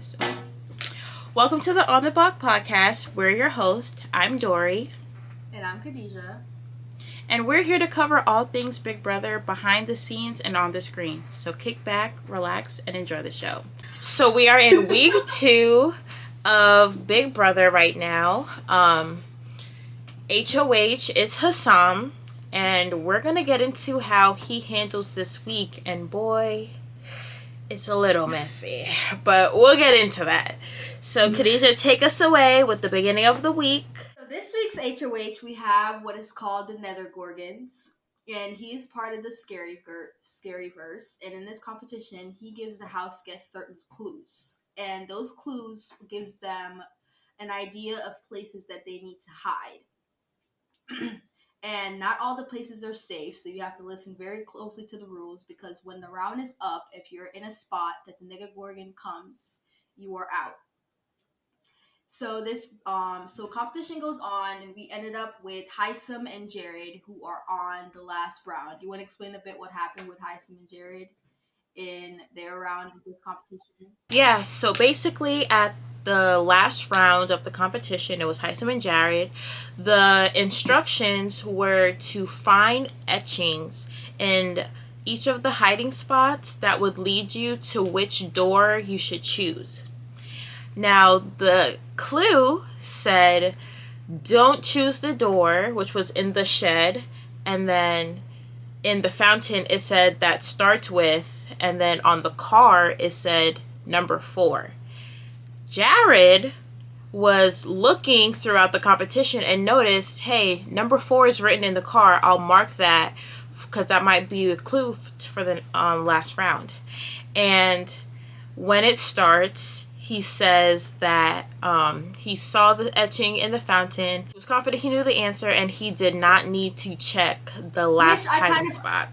So, welcome to the On the Block podcast. We're your host. I'm Dory. And I'm Khadeja. And we're here to cover all things Big Brother behind the scenes and on the screen. So kick back, relax, and enjoy the show. So we are in week 2 of Big Brother right now. HOH is Hisam. And we're going to get into how he handles this week. And boy, it's a little messy, but we'll get into that. So, Khadeja, take us away with the beginning of the week. So this week's HOH, we have what is called the Nether Gorgons, and he is part of the Scaryverse. And in this competition, he gives the house guests certain clues, and those clues gives them an idea of places that they need to hide. And not all the places are safe, so you have to listen very closely to the rules, because when the round is up, if you're in a spot that the Nigga Gorgon comes, you are out. So this competition goes on, and we ended up with Hisam and Jared, who are on the last round. You want to explain a bit what happened with Hisam and Jared in their round of this competition? Yeah, so basically at the last round of the competition, it was Hisam and Jared. The instructions were to find etchings in each of the hiding spots that would lead you to which door you should choose. Now, the clue said, don't choose the door, which was in the shed, and then in the fountain, it said that starts with, and then on the car, it said number 4. Jared was looking throughout the competition and noticed, hey, number 4 is written in the car. I'll mark that because that might be a clue for the last round. And when it starts, he says that he saw the etching in the fountain. He was confident he knew the answer, and he did not need to check the last hiding spot.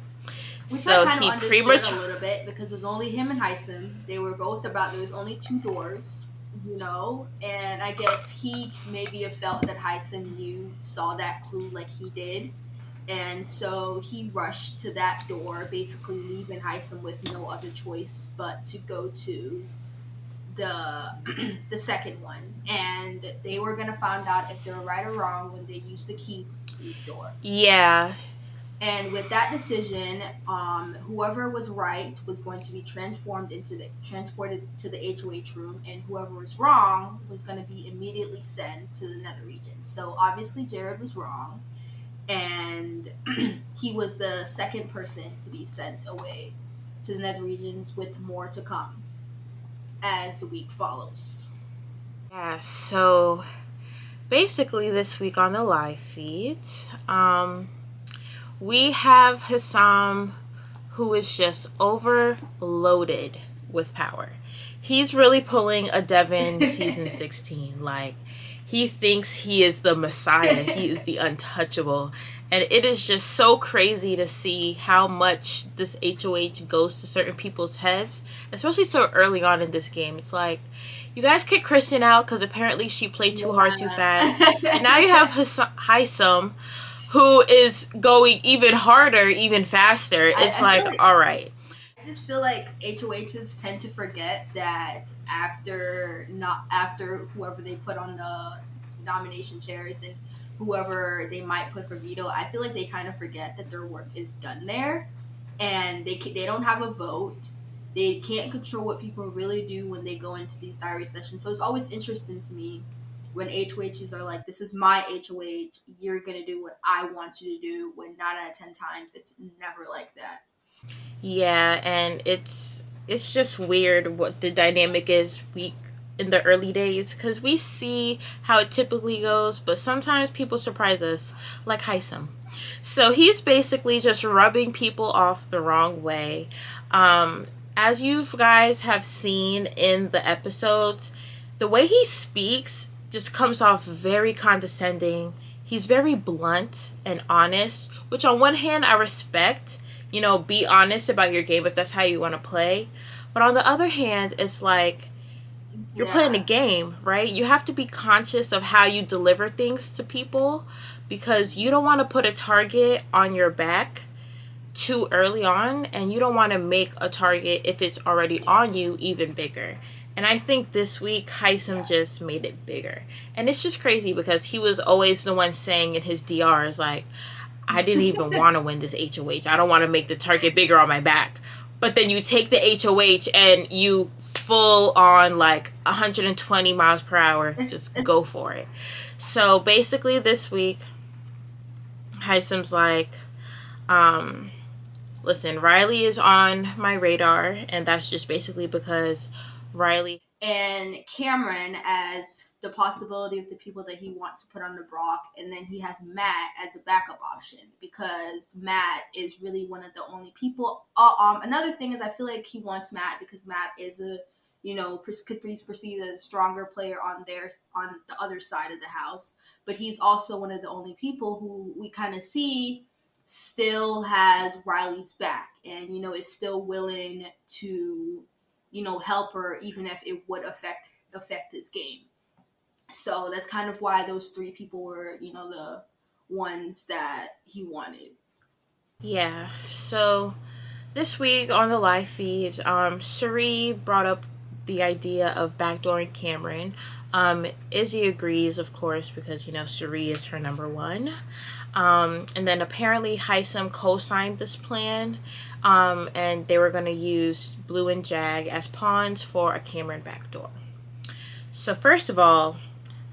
So he pretty much a little bit, because it was only him and Hisam. They were both there was only 2 doors, and I guess he maybe have felt that Hisam saw that clue like he did. And so he rushed to that door, basically leaving Hisam with no other choice but to go to the second one. And they were going to find out if they were right or wrong when they used the key to the door. Yeah. And with that decision, whoever was right was going to be transported to the HOH room, and whoever was wrong was going to be immediately sent to the Nether region. So obviously Jared was wrong, and he was the second person to be sent away to the Nether regions, with more to come as the week follows. Yeah, so basically this week on the live feed, we have Hisam, who is just overloaded with power. He's really pulling a Devin season 16. Like, he thinks he is the Messiah. He is the untouchable. And it is just so crazy to see how much this HOH goes to certain people's heads, especially so early on in this game. It's like, you guys kicked Kristen out because apparently she played too hard too fast. And now you have Hisam, who is going even harder, even faster. It's all right. I just feel like HOHs tend to forget that after whoever they put on the nomination chairs and whoever they might put for veto, I feel like they kind of forget that their work is done there, and they don't have a vote. They can't control what people really do when they go into these diary sessions. So it's always interesting to me when HOHs are like, this is my HOH, you're going to do what I want you to do, when 9 out of 10 times it's never like that. Yeah, and it's just weird what the dynamic is in the early days, because we see how it typically goes, but sometimes people surprise us, like Hisam. So he's basically just rubbing people off the wrong way. As you guys have seen in the episodes, the way he speaks just comes off very condescending. He's very blunt and honest, which on one hand I respect. Be honest about your game if that's how you want to play. But on the other hand, it's like, you're playing a game, right? You have to be conscious of how you deliver things to people, because you don't want to put a target on your back too early on, and you don't want to make a target, if it's already on you, even bigger. And I think this week Yeah. Hisam just made it bigger. And it's just crazy because he was always the one saying in his DRs, like, I didn't even want to win this HOH. I don't want to make the target bigger on my back. But then you take the HOH and you full on like 120 miles per hour, just It's go for it. So basically this week, Hisam's like, um, listen, Reilly is on my radar, and that's just basically because Reilly. and Cameron as the possibility of the people that he wants to put on the block, and then he has Matt as a backup option because Matt is really one of the only people. Another thing is I feel like he wants Matt because Matt is a could be perceived as a stronger player on the other side of the house, but he's also one of the only people who we kind of see still has Reilly's back and is still willing to help her even if it would affect his game. So that's kind of why those three people were, the ones that he wanted. Yeah, so this week on the live feed, Suri brought up the idea of backdooring Cameron. Izzy agrees, of course, because Suri is her number one. And then apparently Hisam co-signed this plan, and they were going to use Blue and Jag as pawns for a Cameron backdoor. So first of all,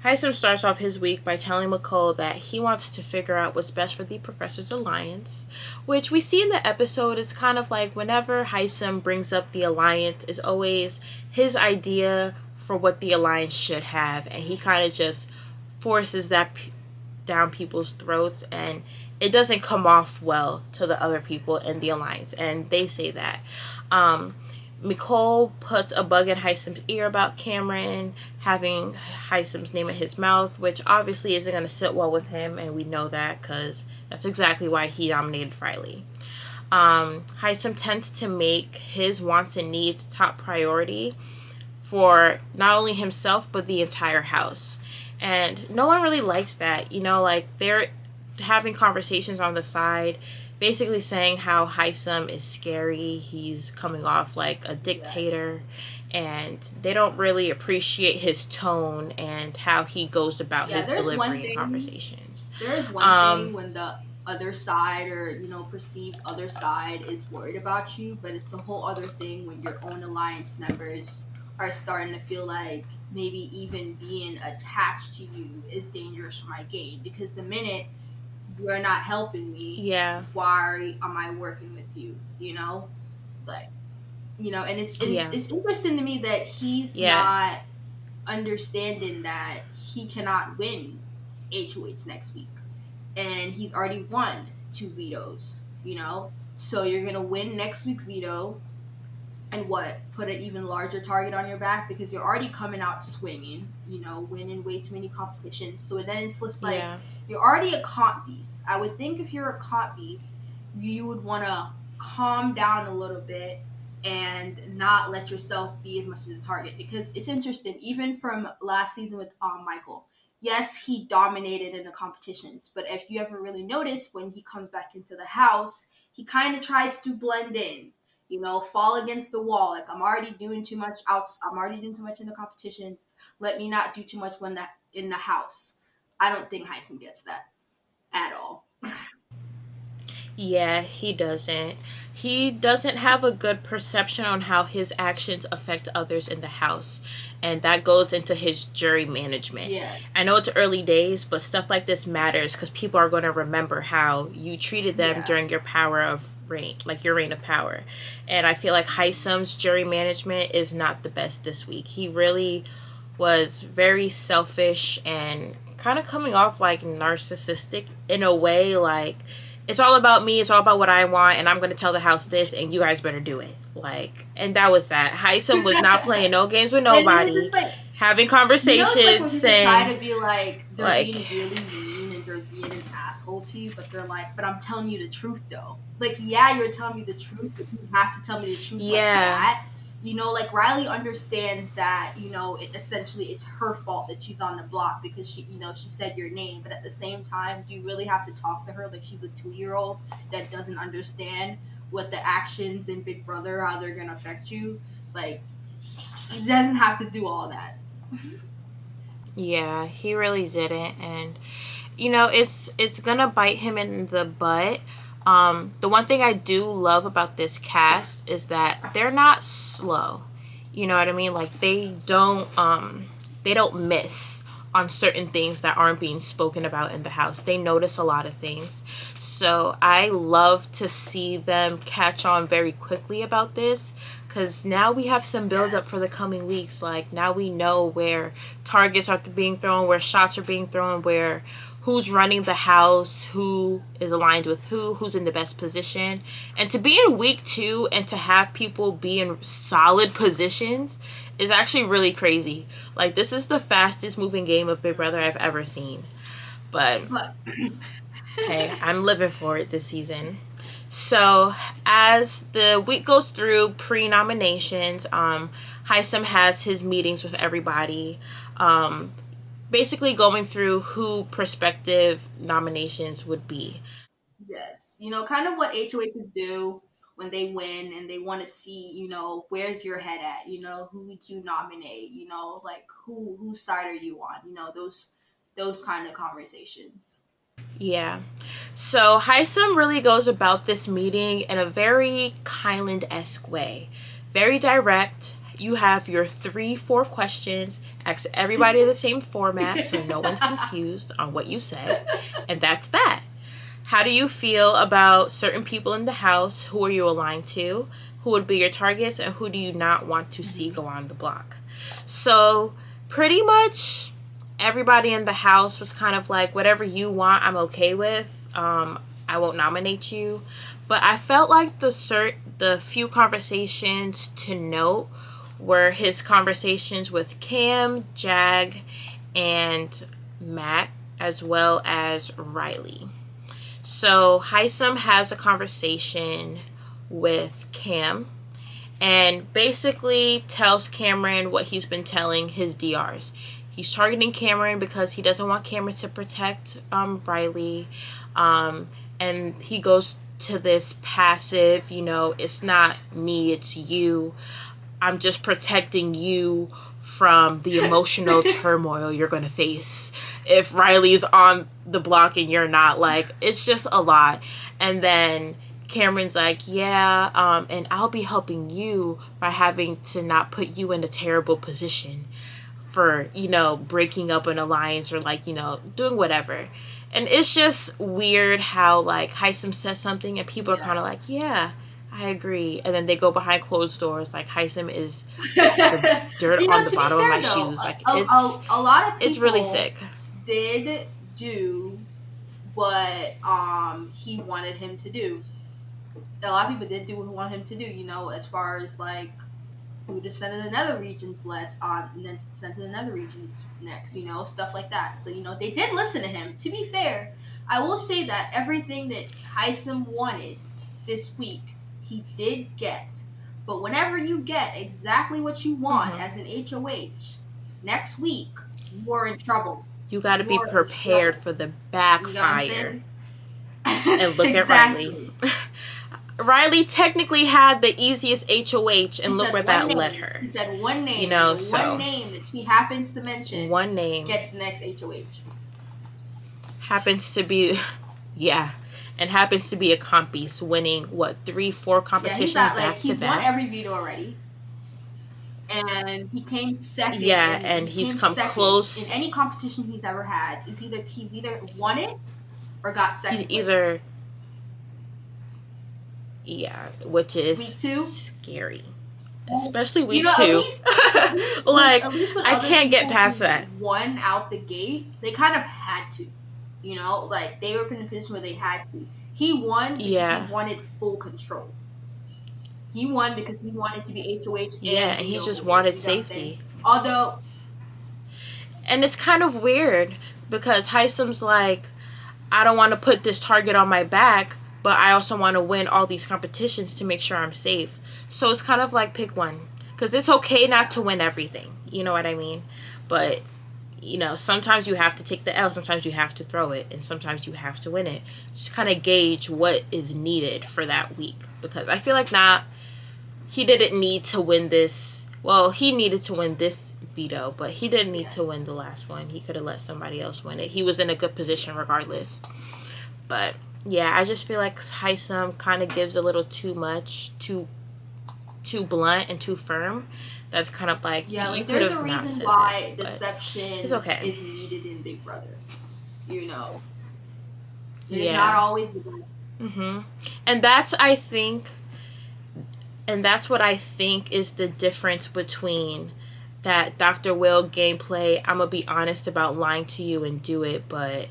Hisam starts off his week by telling McCall that he wants to figure out what's best for the Professor's Alliance, which we see in the episode is kind of like whenever Hisam brings up the Alliance, is always his idea for what the Alliance should have, and he kind of just forces that down people's throats, and it doesn't come off well to the other people in the Alliance, and they say that. Nicole puts a bug in Hisam's ear about Cameron having Hisam's name in his mouth, which obviously isn't going to sit well with him, and we know that because that's exactly why he nominated Reilly. Hisam tends to make his wants and needs top priority for not only himself but the entire house. And no one really likes that. Like they're having conversations on the side basically saying how Hisam is scary. He's coming off like a Yes. dictator, and they don't really appreciate his tone and how he goes about Yeah, his delivery and conversations. there is one thing when the other side or perceived other side is worried about you, but it's a whole other thing when your own alliance members are starting to feel like maybe even being attached to you is dangerous for my game because the minute you're not helping me, Yeah, why am I working with you? Like and yeah, it's interesting to me that he's yeah, not understanding that he cannot win HOH next week, and he's already won 2 vetoes. So you're gonna win next week veto, and what? Put an even larger target on your back because you're already coming out swinging. Winning way too many competitions. So then it's just like yeah, you're already a comp beast. I would think if you're a comp beast, you would want to calm down a little bit and not let yourself be as much as a target because it's interesting. Even from last season with Michael, yes, he dominated in the competitions, but if you ever really notice when he comes back into the house, he kind of tries to blend in, fall against the wall. Like I'm already doing too much I'm already doing too much in the competitions. Let me not do too much when that in the house. I don't think Hisam gets that at all. yeah. He doesn't have a good perception on how his actions affect others in the house, and that goes into his jury management. Yes. I know it's early days, but stuff like this matters because people are going to remember how you treated them Yeah. during your power of reign, like your reign of power. And I feel like Hisam's jury management is not the best this week. He really was very selfish and kind of coming off like narcissistic in a way, like it's all about me, it's all about what I want, and I'm going to tell the house this, and you guys better do it. Like, and that was that. Hisam was not playing no games with And then it's nobody, just like, having it's like conversations, when people try saying, to be like they're like, being really mean and they're being an asshole to you, but they're like, but I'm telling you the truth though. Like, yeah, you're telling me the truth, but you have to tell me the truth like yeah, that. Like Reilly understands that, essentially it's her fault that she's on the block because she said your name. But at the same time, do you really have to talk to her like she's a 2-year-old that doesn't understand what the actions in Big Brother, how they're going to affect you? Like, He doesn't have to do all that. Yeah, he really didn't, and it's gonna bite him in the butt. The one thing I do love about this cast is that they're not slow. You know what I mean? Like they don't miss on certain things that aren't being spoken about in the house. They notice a lot of things. So I love to see them catch on very quickly about this, because now we have some build up for the coming weeks. Like, now we know where targets are being thrown, where shots are being thrown, where who's running the house, who is aligned with who's in the best position. And to be in week 2 and to have people be in solid positions is actually really crazy. Like, this is the fastest moving game of Big Brother I've ever seen. But hey, I'm living for it this season. So as the week goes through pre-nominations, Hisam has his meetings with everybody, basically going through who prospective nominations would be. Yes. Kind of what HOHs do when they win and they want to see, where's your head at? Who would you nominate? Like whose side are you on? Those kind of conversations. Yeah. So Hisam really goes about this meeting in a very Kyland-esque way. Very direct. You have your 3-4 questions. Ask everybody the same format so no one's confused on what you said. And that's that. How do you feel about certain people in the house? Who are you aligned to? Who would be your targets? And who do you not want to see go on the block? So pretty much everybody in the house was kind of like, whatever you want, I'm okay with. I won't nominate you. But I felt like the few conversations to note were his conversations with Cam, Jag, and Matt, as well as Reilly. So Hisam has a conversation with Cam and basically tells Cameron what he's been telling his DRs. He's targeting Cameron because he doesn't want Cameron to protect Reilly. And he goes to this passive, it's not me, it's you. I'm just protecting you from the emotional turmoil you're going to face if Reilly's on the block and you're not. Like, it's just a lot. And then Cameron's like, yeah, and I'll be helping you by having to not put you in a terrible position for, breaking up an alliance or, like, doing whatever. And it's just weird how, like, Hisam says something and people are kind of like, yeah, I agree. And then they go behind closed doors. Like, Hisam is the dirt on the bottom of my shoes. Like, a lot of people it's really sick. Did do what he wanted him to do. A lot of people did do what he wanted him to do, as far as, like, who to send to the nether regions and then send to the nether regions next, stuff like that. So, they did listen to him. To be fair, I will say that everything that Hisam wanted this week, he did get. But whenever you get exactly what you want as an HOH, next week, you're in trouble. You got to be prepared for the backfire. And look at Reilly. Reilly technically had the easiest HOH, and look where that led her. He said one name. One name that she happens to mention. One name gets the next HOH. Happens to be, and happens to be a compies winning 3-4 competitions back to back. He's won every veto already, and he came second. Yeah, and he's come close in any competition he's ever had. He's either won it or got second. Which is week 2 scary, especially week 2. Like, I can't get past that. Won out the gate, they kind of had to, like they were in a position where they had to. He won because he wanted full control. He won because he wanted to be HOH. And he just wanted safety. Although, and it's kind of weird because Hisam's like, I don't want to put this target on my back, but I also want to win all these competitions to make sure I'm safe. So it's kind of like, pick one. Because it's okay not to win everything. You know what I mean? But, sometimes you have to take the L. Sometimes you have to throw it. And sometimes you have to win it. Just kind of gauge what is needed for that week. Because I feel like he didn't need to win this Well, he needed to win this veto, but he didn't need to Yes. win the last one. He could have let somebody else win it. He was in a good position regardless. But yeah, I just feel like Hisam kind of gives a little too much, too blunt and too firm. That's kind of like, Yeah, you like could there's have a not reason said why that, deception it's okay. is needed in Big Brother. You know, it Yeah. is not always the best. And that's, I think, and that's what I think is the difference between that Dr. Will gameplay. I'm gonna be honest about lying to you and do it, but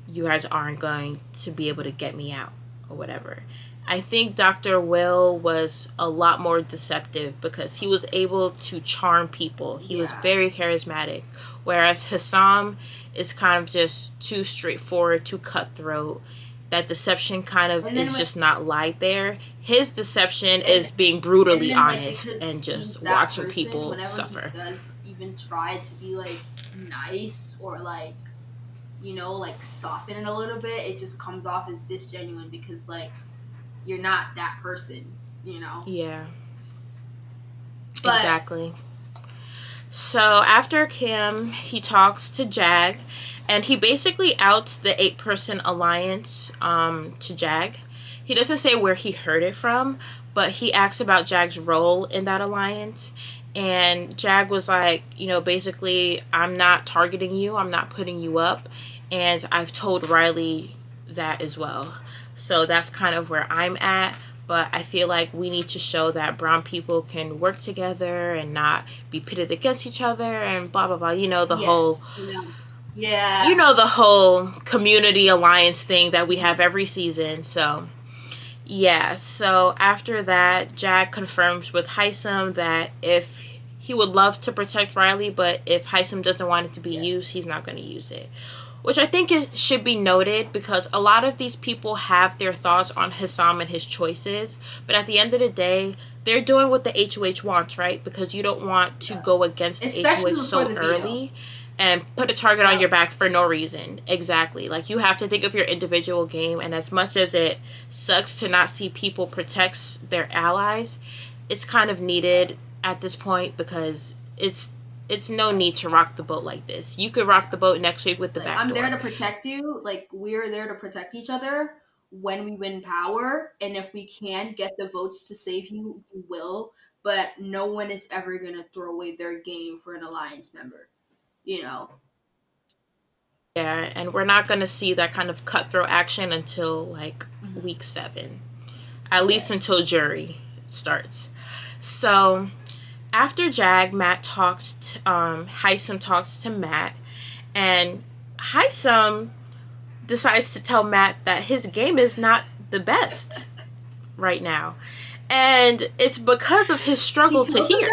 you guys aren't going to be able to get me out or whatever. I think Dr. Will was a lot more deceptive because he was able to charm people. He was very charismatic. Whereas Hisam is kind of just too straightforward, too cutthroat. That deception kind of is just not lied there. His deception is being brutally honest and just watching people suffer. He does even try to be like nice or like, you know, like soften it a little bit, it just comes off as disgenuine because like you're not that person, you know? Yeah. But, exactly. So after Kim, he talks to Jag, and he basically outs the 8-person alliance to Jag. He doesn't say where he heard it from, but he asks about Jag's role in that alliance. And Jag was like, you know, basically, I'm not targeting you. I'm not putting you up. And I've told Reilly that as well. So that's kind of where I'm at. But I feel like we need to show that brown people can work together and not be pitted against each other and blah, blah, blah. You know, the whole... Yeah. You know, the whole community alliance thing that we have every season. So, yeah. So after that, Jag confirms with Hisam that if he would love to protect Reilly, but if Hisam doesn't want it to be used, he's not going to use it. Which I think it should be noted because a lot of these people have their thoughts on Hisam and his choices. But at the end of the day, they're doing what the HOH wants, right? Because you don't want to go against the HOH so early and put a target on your back for no reason. Exactly. Like, you have to think of your individual game. And as much as it sucks to not see people protect their allies, it's kind of needed at this point because it's no need to rock the boat like this. You could rock the boat next week with the back I'm door. there to protect you. Like, we're there to protect each other when we win power. And if we can get the votes to save you, we will. But no one is ever going to throw away their game for an alliance member. You know? Yeah, and we're not going to see that kind of cutthroat action until, like, week 7. At least until jury starts. So... after Jag, Hisam talks to Matt, and Hisam decides to tell Matt that his game is not the best right now. And it's because of his struggle to hear.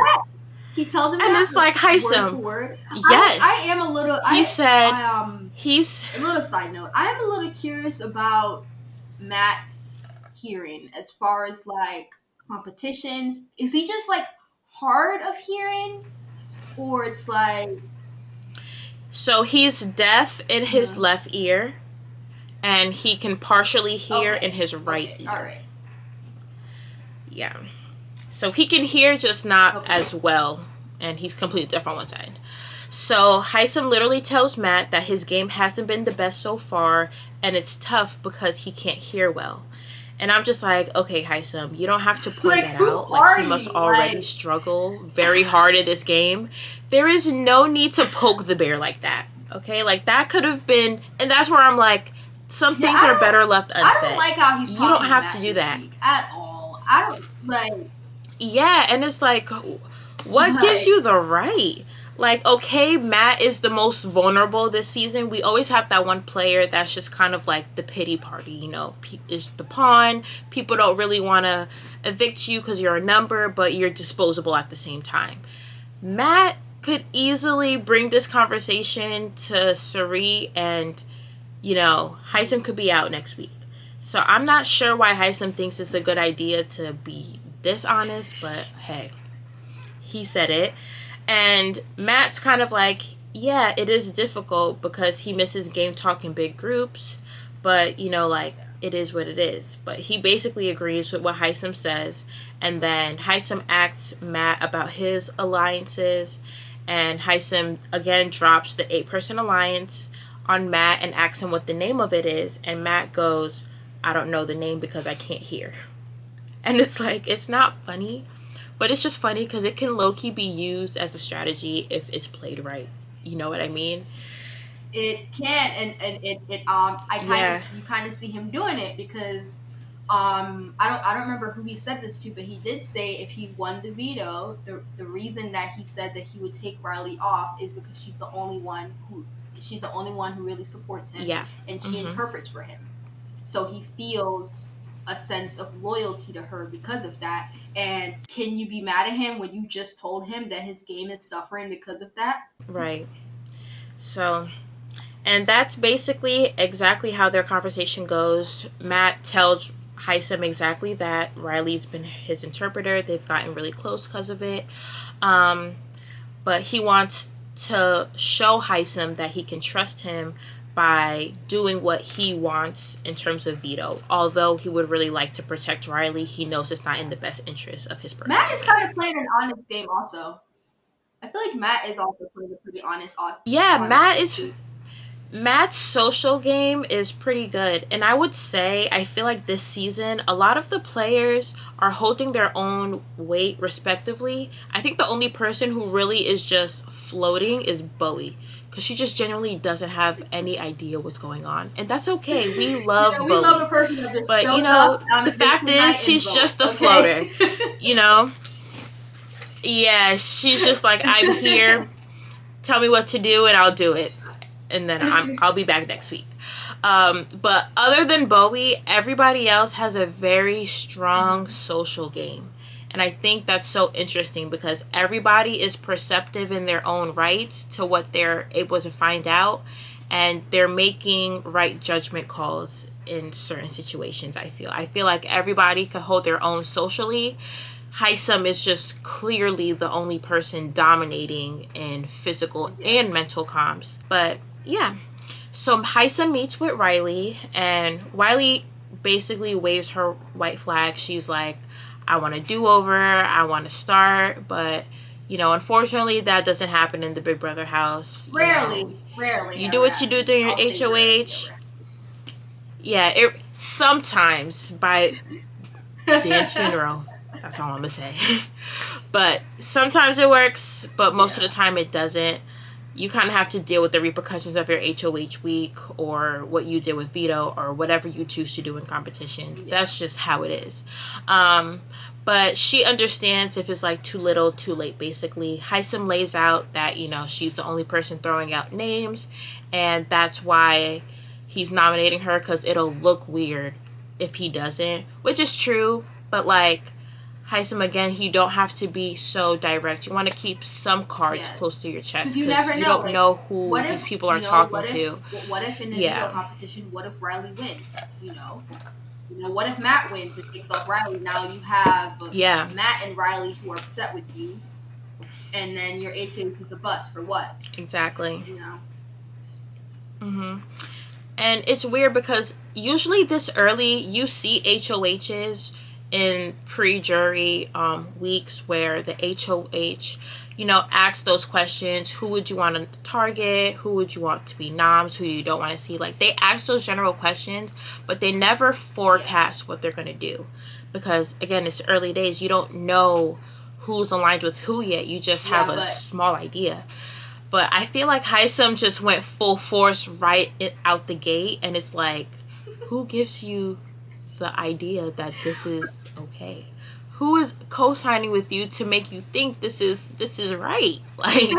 He tells him and it's like, Hisam, word for word. Yes. I am a little... he's... A little side note. I am a little curious about Matt's hearing as far as, like, competitions. Is he just, like, hard of hearing, or it's like... So he's deaf in his left ear, and he can partially hear in his right ear. All right. Yeah. So he can hear, just not as well, and he's completely deaf on one side. So Hisam literally tells Matt that his game hasn't been the best so far, and it's tough because he can't hear well. And I'm just like, okay, Hisam, you don't have to point that out. Like, he must already struggle very hard in this game. There is no need to poke the bear like that, okay? Like, that could have been... And that's where I'm like, some things are better left unsaid. I don't like how he's talking. You don't have to do that. At all. I don't, like... Yeah, and it's like, what gives you the right? Like, okay, Matt is the most vulnerable this season. We always have that one player that's just kind of like the pity party, you know, is the pawn. People don't really want to evict you because you're a number, but you're disposable at the same time. Matt could easily bring this conversation to Sari, and, you know, Hisam could be out next week. So I'm not sure why Hisam thinks it's a good idea to be this honest, but hey, he said it. And Matt's kind of like, yeah, it is difficult because he misses game talk in big groups. But, you know, like, it is what it is. But he basically agrees with what Hisam says, and then Hisam asks Matt about his alliances, and Hisam again drops the 8-person alliance on Matt and asks him what the name of it is, and Matt goes, I don't know the name because I can't hear. And it's like, it's not funny, but it's just funny because it can low-key be used as a strategy if it's played right. You know what I mean? It can, and you kind of see him doing it because I don't remember who he said this to, but he did say if he won the veto, the reason that he said that he would take Reilly off is because she's the only one who really supports him, and she interprets for him, so he feels a sense of loyalty to her because of that. And can you be mad at him when you just told him that his game is suffering because of that? Right. So, and that's basically exactly how their conversation goes. Matt tells Hisam exactly that. Reilly's been his interpreter. They've gotten really close because of it. But he wants to show Hisam that he can trust him by doing what he wants in terms of veto. Although he would really like to protect Reilly, he knows it's not in the best interest of his person. Matt is kind of playing an honest game also. I feel like Matt is also playing a pretty honest. Matt's social game is pretty good. And I would say, I feel like this season, a lot of the players are holding their own weight respectively. I think the only person who really is just floating is Bowie. Because she just genuinely doesn't have any idea what's going on. And that's okay. We love Bowie. We love a person that just But, you know, the fact is, she's just a floater. You know? Yeah, she's just like, I'm here. Tell me what to do and I'll do it. And then I'll be back next week. But other than Bowie, everybody else has a very strong social game. And I think that's so interesting because everybody is perceptive in their own rights to what they're able to find out. And they're making right judgment calls in certain situations, I feel like everybody could hold their own socially. Hisam is just clearly the only person dominating in physical and mental comms. But yeah, so Hisam meets with Reilly, and Reilly basically waves her white flag. She's like, I want a do-over, I want to start, but, you know, unfortunately that doesn't happen in the Big Brother house. Rarely. You do what you do during your HOH. Yeah, it sometimes by Dan's funeral. That's all I'm gonna say. But sometimes it works, but most of the time it doesn't. You kind of have to deal with the repercussions of your HOH week or what you did with veto or whatever you choose to do in competition. Yeah. That's just how it is. But she understands if it's like too little, too late, basically. Hisam lays out that, you know, she's the only person throwing out names, and that's why he's nominating her, because it'll look weird if he doesn't, which is true, but like, Hisam, again, you don't have to be so direct. You want to keep some cards close to your chest because you never know. You don't know who these people are talking to. What if in a veto competition, what if Reilly wins? You know, what if Matt wins and takes off Reilly? Now you have Matt and Reilly who are upset with you, and then your HOH is a bust for what? Exactly. You know. And it's weird because usually this early you see HOHs in pre-jury weeks where the HOH, you know, asks those questions. Who would you want to target? Who would you want to be noms? Who you don't want to see? Like, they ask those general questions, but they never forecast what they're going to do. Because, again, it's early days. You don't know who's aligned with who yet. You just have a small idea. But I feel like Hisam just went full force right out the gate. And it's like, who gives you the idea that this is okay? Who is co-signing with you to make you think this is right? Like,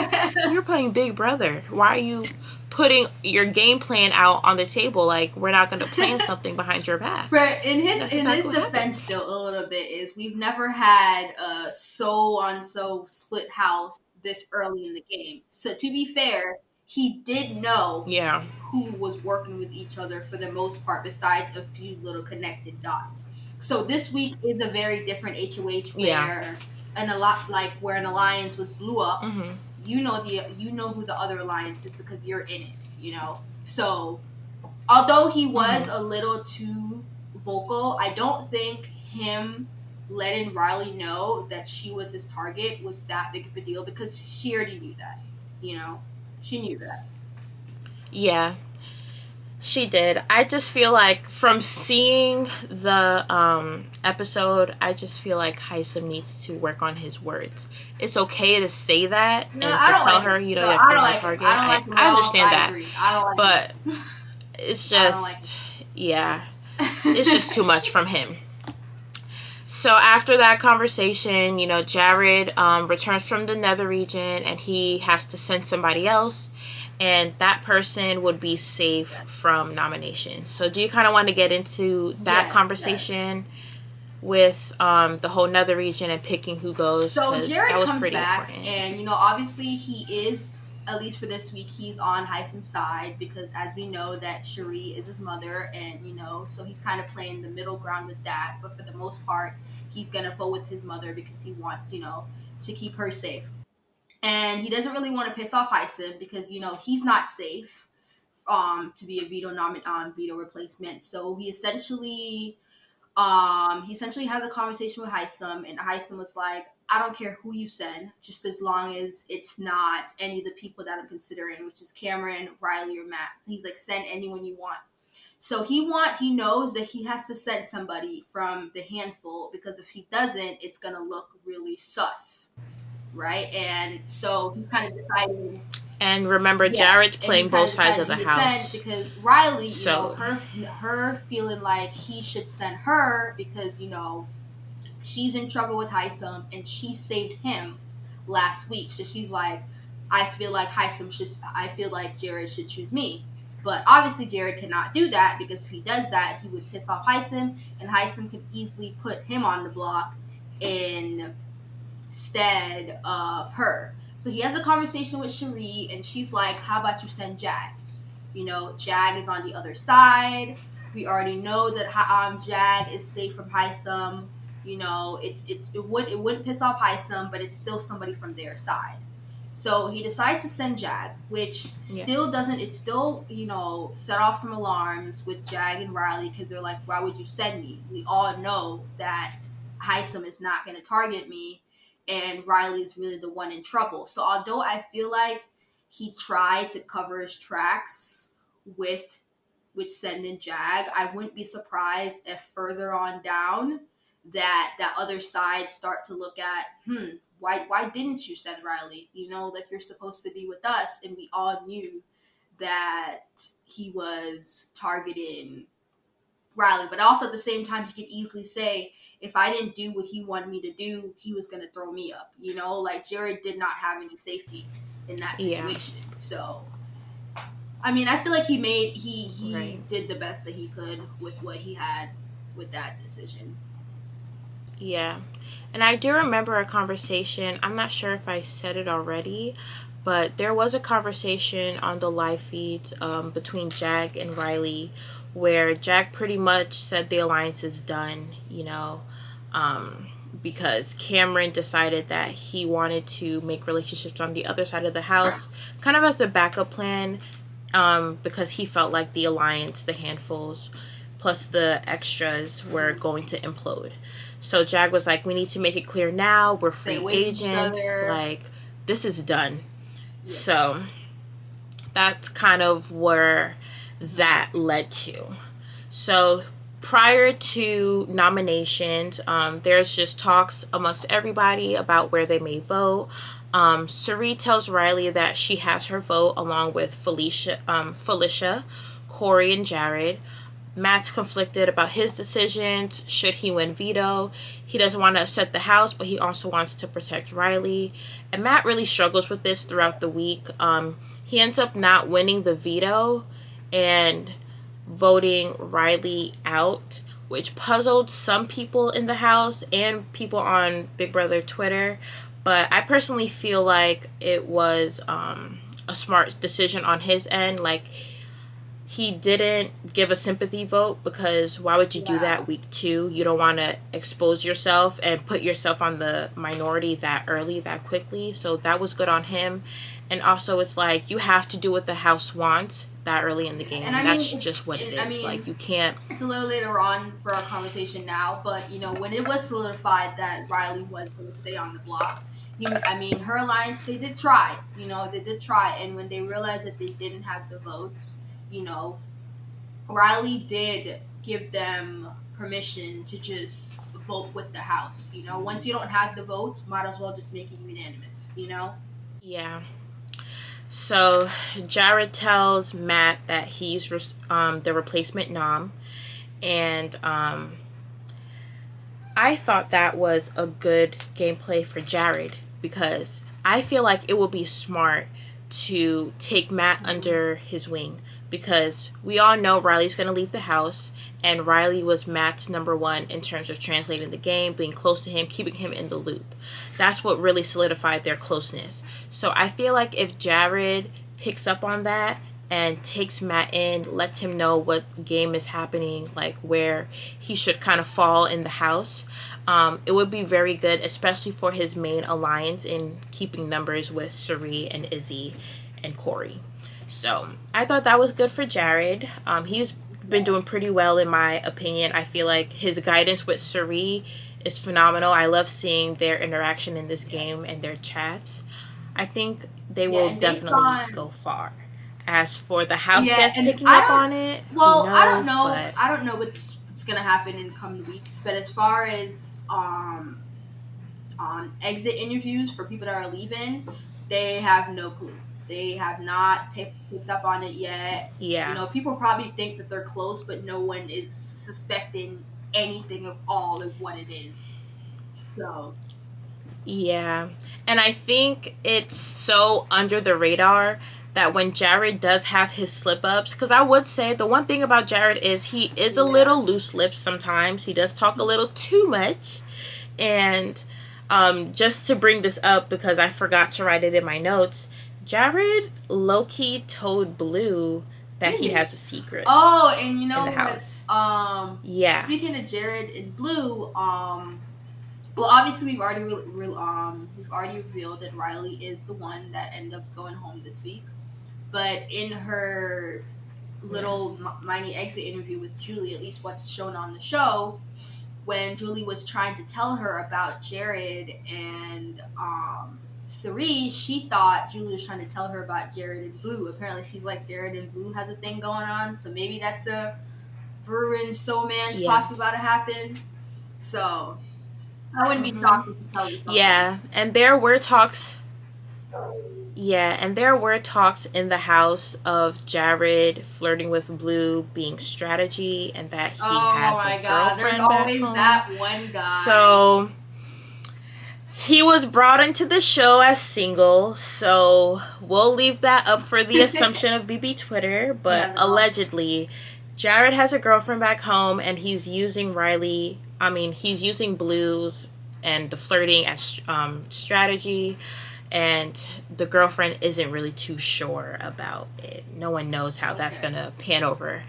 you're playing Big Brother. Why are you putting your game plan out on the table? Like, we're not going to plan something behind your back. Right. In his defense, still a little bit is we've never had a so split house this early in the game. So to be fair, he did know who was working with each other for the most part, besides a few little connected dots. So this week is a very different HOH where an alliance was blew up. You know who the other alliance is because you're in it, you know. So although he was a little too vocal. I don't think him letting Reilly know that she was his target was that big of a deal, because she already knew that. She knew that. Yeah, she did. I just feel like from seeing the episode, I just feel like Hisam needs to work on his words. It's okay to say that and to tell her, you're my target. I understand that. I don't like but it's just, yeah, it's just too much from him. So after that conversation, Jared returns from the nether region, and he has to send somebody else, and that person would be safe from nomination. So do you kind of want to get into that conversation with the whole nether region and picking who goes? So Jared comes back, important. And obviously he is, at least for this week, he's on Hisam's side, because as we know that Cherie is his mother, and so he's kind of playing the middle ground with that. But for the most part, he's gonna vote with his mother because he wants to keep her safe. And he doesn't really want to piss off Hisam because, he's not safe to be a veto replacement. So he essentially has a conversation with Hisam, and Hisam was like, I don't care who you send, just as long as it's not any of the people that I'm considering, which is Cameron, Reilly, or Matt. He's like, send anyone you want. So he knows that he has to send somebody from the handful, because if he doesn't, it's going to look really sus. Right? And so he kind of decided. And remember, Jared's playing both sides of the house. Because Reilly, her feeling like he should send her because, she's in trouble with Hisam and she saved him last week. So she's like, I feel like Jared should choose me. But obviously Jared cannot do that, because if he does that, he would piss off Hisam, and Hisam could easily put him on the block instead of her. So he has a conversation with Cherie, and she's like, how about you send Jag? Jag is on the other side. We already know that Jag is safe from Hisam. It wouldn't piss off Hisam, but it's still somebody from their side. So he decides to send Jag, which still doesn't, it still, set off some alarms with Jag and Reilly, because they're like, why would you send me? We all know that Hisam is not going to target me, and Reilly is really the one in trouble. So although I feel like he tried to cover his tracks with sending Jag, I wouldn't be surprised if further on down that other side start to look at, why didn't you send Reilly? Like, you're supposed to be with us, and we all knew that he was targeting Reilly. But also at the same time, he could easily say, if I didn't do what he wanted me to do, he was going to throw me up. Like, Jared did not have any safety in that situation. Yeah. So, I mean, I feel like he did the best that he could with what he had with that decision. Yeah. And I do remember a conversation, I'm not sure if I said it already, but there was a conversation on the live feeds between Jag and Reilly, where Jag pretty much said the alliance is done, because Cameron decided that he wanted to make relationships on the other side of the house, kind of as a backup plan, because he felt like the alliance, the handfuls, plus the extras were going to implode. So Jag was like, we need to make it clear now, we're free agents, like, this is done. Yeah. So that's kind of where that led to. So prior to nominations, there's just talks amongst everybody about where they may vote. Cherie tells Reilly that she has her vote along with Felicia, Corey, and Jared. Matt's conflicted about his decisions. Should he win veto? He doesn't want to upset the house, but he also wants to protect Reilly. And Matt really struggles with this throughout the week. He ends up not winning the veto and voting Reilly out, which puzzled some people in the house and people on Big Brother Twitter. But I personally feel like it was a smart decision on his end. Like, he didn't give a sympathy vote, because why would you do that week 2? You don't want to expose yourself and put yourself on the minority that early, that quickly. So that was good on him. And also, it's like, you have to do what the house wants that early in the game. And I mean, That's just what it is. I mean, like, you can't. It's a little later on for our conversation now, but when it was solidified that Reilly was going to stay on the block, her alliance, they did try. They did try, and when they realized that they didn't have the votes, Reilly did give them permission to just vote with the House. Once you don't have the votes, might as well just make it unanimous. Yeah. So Jared tells Matt that he's the replacement nom, and I thought that was a good gameplay for Jared, because I feel like it would be smart to take Matt under his wing, because we all know Reilly's going to leave the house, and Reilly was Matt's number one in terms of translating the game, being close to him, keeping him in the loop. That's what really solidified their closeness. So I feel like if Jared picks up on that and takes Matt in, lets him know what game is happening, like where he should kind of fall in the house, it would be very good, especially for his main alliance in keeping numbers with Cirie and Izzy and Corey. So I thought that was good for Jared. He's been doing pretty well, in my opinion. I feel like his guidance with Cirie is phenomenal. I love seeing their interaction in this game and their chats. I think they will definitely go far. As for the house guests picking up on it, well, I don't know. I don't know what's gonna happen in coming weeks. But as far as exit interviews for people that are leaving, they have no clue. They have not picked up on it yet. Yeah. People probably think that they're close, but no one is suspecting anything of all of what it is. So. Yeah. And I think it's so under the radar that when Jared does have his slip-ups, because I would say the one thing about Jared is he is a little loose-lipped sometimes. He does talk a little too much. And just to bring this up, because I forgot to write it in my notes, Jared low-key told Blue that he has a secret. Oh, and you know what? Yeah. Speaking of Jared and Blue, well, obviously we've already revealed that Reilly is the one that ended up going home this week. But in her little mini exit interview with Julie, at least what's shown on the show, when Julie was trying to tell her about Jared and Cirie, she thought Julie was trying to tell her about Jared and Blue. Apparently she's like, Jared and Blue has a thing going on, so maybe that's a Bruin soul man's possibly about to happen. So I wouldn't be shocked if you tell me something. Yeah, and there were talks. Yeah, and there were talks in the house of Jared flirting with Blue being strategy, and that he has a girlfriend there's always back home. That one guy. So he was brought into the show as single, so we'll leave that up for the assumption of BB Twitter, but allegedly Jared has a girlfriend back home, and he's using he's using Blue's and the flirting as strategy, and the girlfriend isn't really too sure about it. No one knows how that's gonna pan over.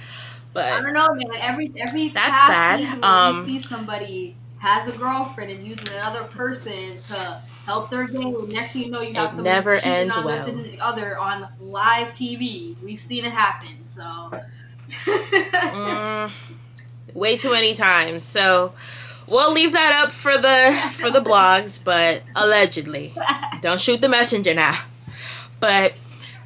But I don't know, man. Every that's past bad. Season when you see somebody has a girlfriend and using another person to help their game, next thing you know, you have somebody cheating on the other on live TV. We've seen it happen, so way too many times. So we'll leave that up for the blogs, but allegedly. Don't shoot the messenger now. But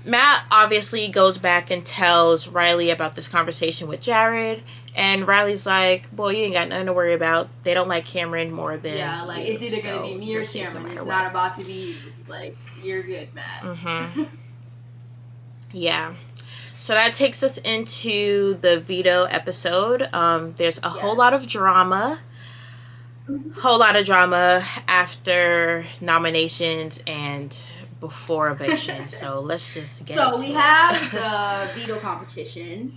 Matt obviously goes back and tells Reilly about this conversation with Jared, and Riley's like, boy, you ain't got nothing to worry about. They don't like Cameron more than it's either going to be me or Cameron. It's not about to be, you're good, Matt. Mm-hmm. Yeah. So that takes us into the veto episode. There's a whole lot of drama. Whole lot of drama after nominations and before eviction. So let's just get So we have the veto competition.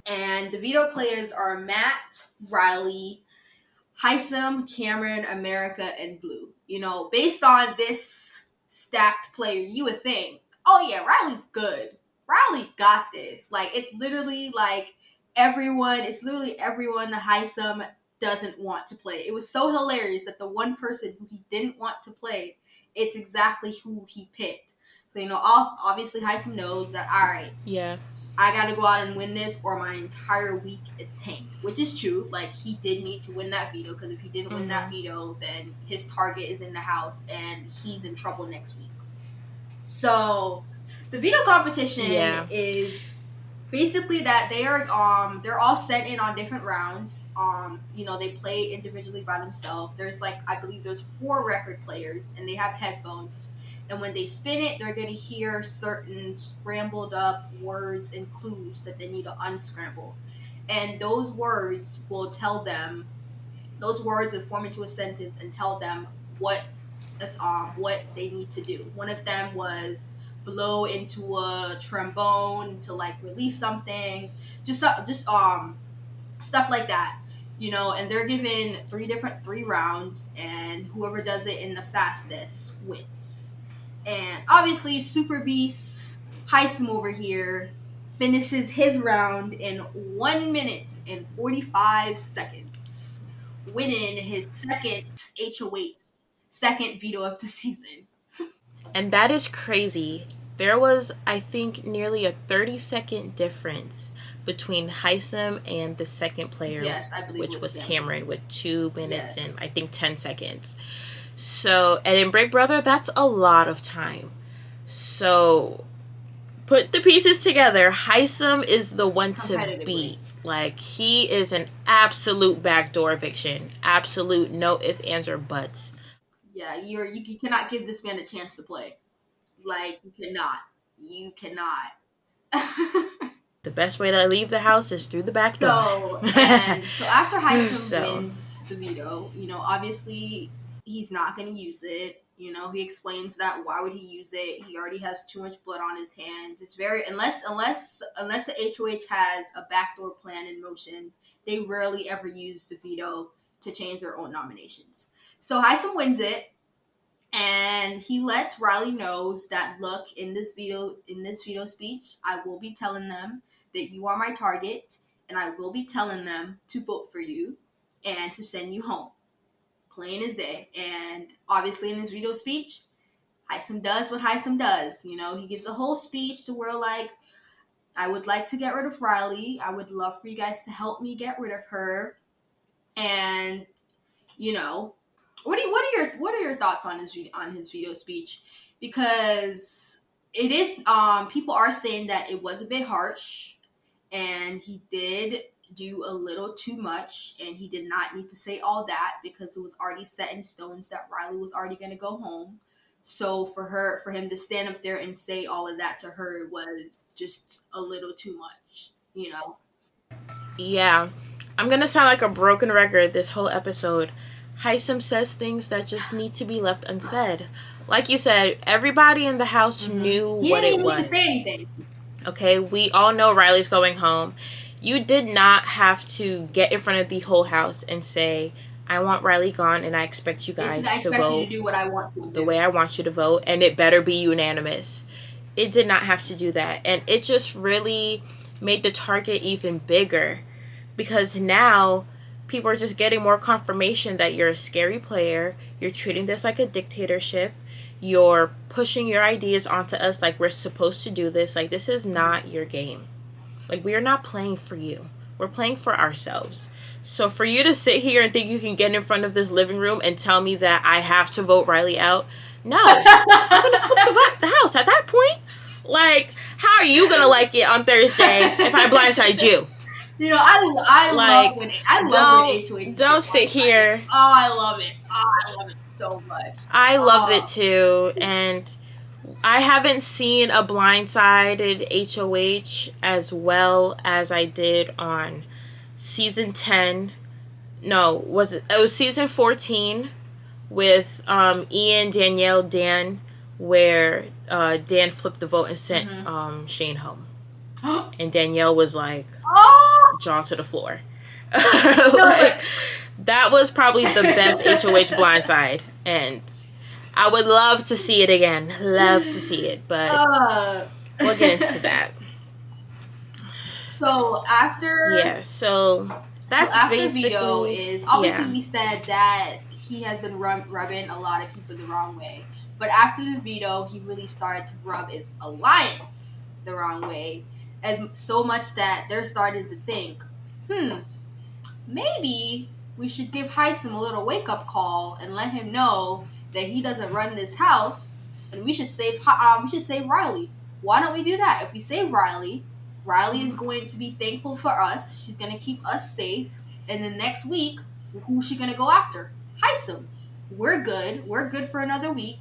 And the veto players are Matt, Reilly, Hisam, Cameron, America, and Blue. Based on this stacked player, you would think, oh yeah, Reilly's good. Reilly got this. It's literally everyone that Hisam doesn't want to play. It was so hilarious that the one person who he didn't want to play, it's exactly who he picked. So, obviously Hisam knows that, all right, Yeah. I got to go out and win this or my entire week is tanked, which is true. Like, he did need to win that veto, because if he didn't win that veto, then his target is in the house and he's in trouble next week. So the veto competition is basically that they're all sent in on different rounds. They play individually by themselves. There's I believe there's 4 record players, and they have headphones. And when they spin it, they're going to hear certain scrambled up words and clues that they need to unscramble. And those words will tell them, those words would form into a sentence and tell them what they need to do. One of them was blow into a trombone to release something, just stuff like that. And they're given 3 rounds, and whoever does it in the fastest wins. And obviously, Super Beast Hisam over here finishes his round in 1 minute and 45 seconds, winning his second HOH, second veto of the season. And that is crazy. There was, I think, nearly a 30-second difference between Hisam and the second player, yes, I believe, which was Cameron, with 2 minutes yes. and I think 10 seconds. So, and in Big Brother, that's a lot of time. So, put the pieces together. Hisam is the one to beat. He is an absolute backdoor eviction. Absolute no ifs, ands, or buts. Yeah, you cannot give this man a chance to play. You cannot. The best way to leave the house is through the back door. So after Hisam wins the veto, obviously he's not going to use it. He explains that why would he use it? He already has too much blood on his hands. It's very unless the HOH has a backdoor plan in motion, they rarely ever use the veto to change their own nominations. So Hisam wins it, and he lets Reilly know that, look, in this veto speech, I will be telling them that you are my target, and I will be telling them to vote for you and to send you home. Plain as day. And obviously in his veto speech, Hisam does what Hisam does. He gives a whole speech to where, I would like to get rid of Reilly. I would love for you guys to help me get rid of her. And, what are your thoughts on his veto speech? Because it is, people are saying that it was a bit harsh, and he did do a little too much, and he did not need to say all that, because it was already set in stones that Reilly was already going to go home. So for him to stand up there and say all of that to her was just a little too much, Yeah. I'm going to sound like a broken record this whole episode. Hisam says things that just need to be left unsaid. Like you said, everybody in the house knew what it was. He didn't need to say anything. Okay, we all know Reilly's going home. You did not have to get in front of the whole house and say, I want Reilly gone, and I expect you guys to vote you to do what I want you to do. The way I want you to vote, and it better be unanimous. It did not have to do that. And it just really made the target even bigger, because now people are just getting more confirmation that you're a scary player. You're treating this like a dictatorship. You're pushing your ideas onto us like we're supposed to do this. This is not your game. We are not playing for you. We're playing for ourselves. So for you to sit here and think you can get in front of this living room and tell me that I have to vote Reilly out, no. I'm going to flip the house at that point. How are you going to like it on Thursday if I blindside you? I love when HOH. Don't sit here. Oh, I love it. Oh, I love it so much. I love it too, and I haven't seen a blindsided HOH as well as I did on season 10. No, it was season 14 with Ian, Danielle, Dan, where Dan flipped the vote and sent Shane home. And Danielle was jaw to the floor. That was probably the best HOH blindside, and I would love to see it again. Love to see it, but we'll get into that. So after that's after basically veto is obviously we said that he has been rubbing a lot of people the wrong way. But after the veto, he really started to rub his alliance the wrong way, as so much that they're starting to think, maybe we should give Hisam a little wake up call and let him know that he doesn't run this house, and we should save Reilly. Why don't we do that? If we save Reilly, Reilly is going to be thankful for us. She's going to keep us safe. And then next week, who's she going to go after? Hisam. We're good. We're good for another week.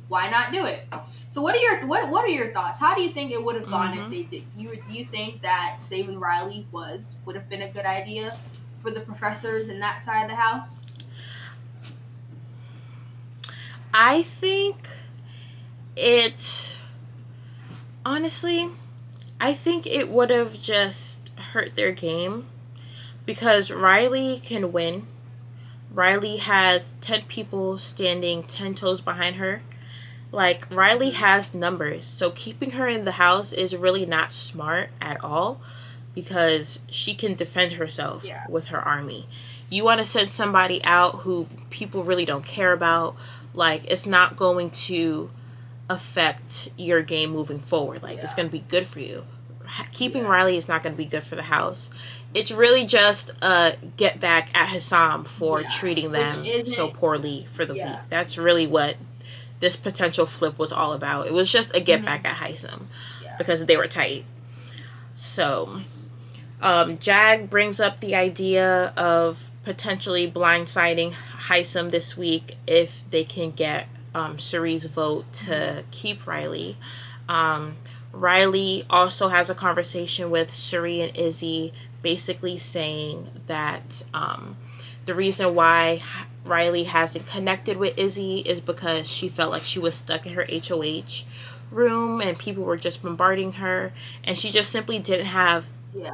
Why not do it? So what are your thoughts? How do you think it would have gone if they did? Do you think that saving Reilly would have been a good idea for the professors in that side of the house? I think honestly, I think it would have just hurt their game, because Reilly can win. Reilly has 10 people standing 10 toes behind her. Like, Reilly has numbers, so keeping her in the house is really not smart at all, because she can defend herself with her army. You want to send somebody out who people really don't care about, like, it's not going to affect your game moving forward. Like, it's going to be good for you. Keeping Reilly is not going to be good for the house. It's really just a get back at Hisam for treating them so poorly for the week. That's really what this potential flip was all about. It was just a get back at Hisam because they were tight. So, Jag brings up the idea of potentially blindsiding Hisam this week if they can get Surie's vote to keep Reilly. Reilly also has a conversation with Surie and Izzy, basically saying that the reason why Reilly hasn't connected with Izzy is because she felt like she was stuck in her HOH room and people were just bombarding her, and she just simply didn't have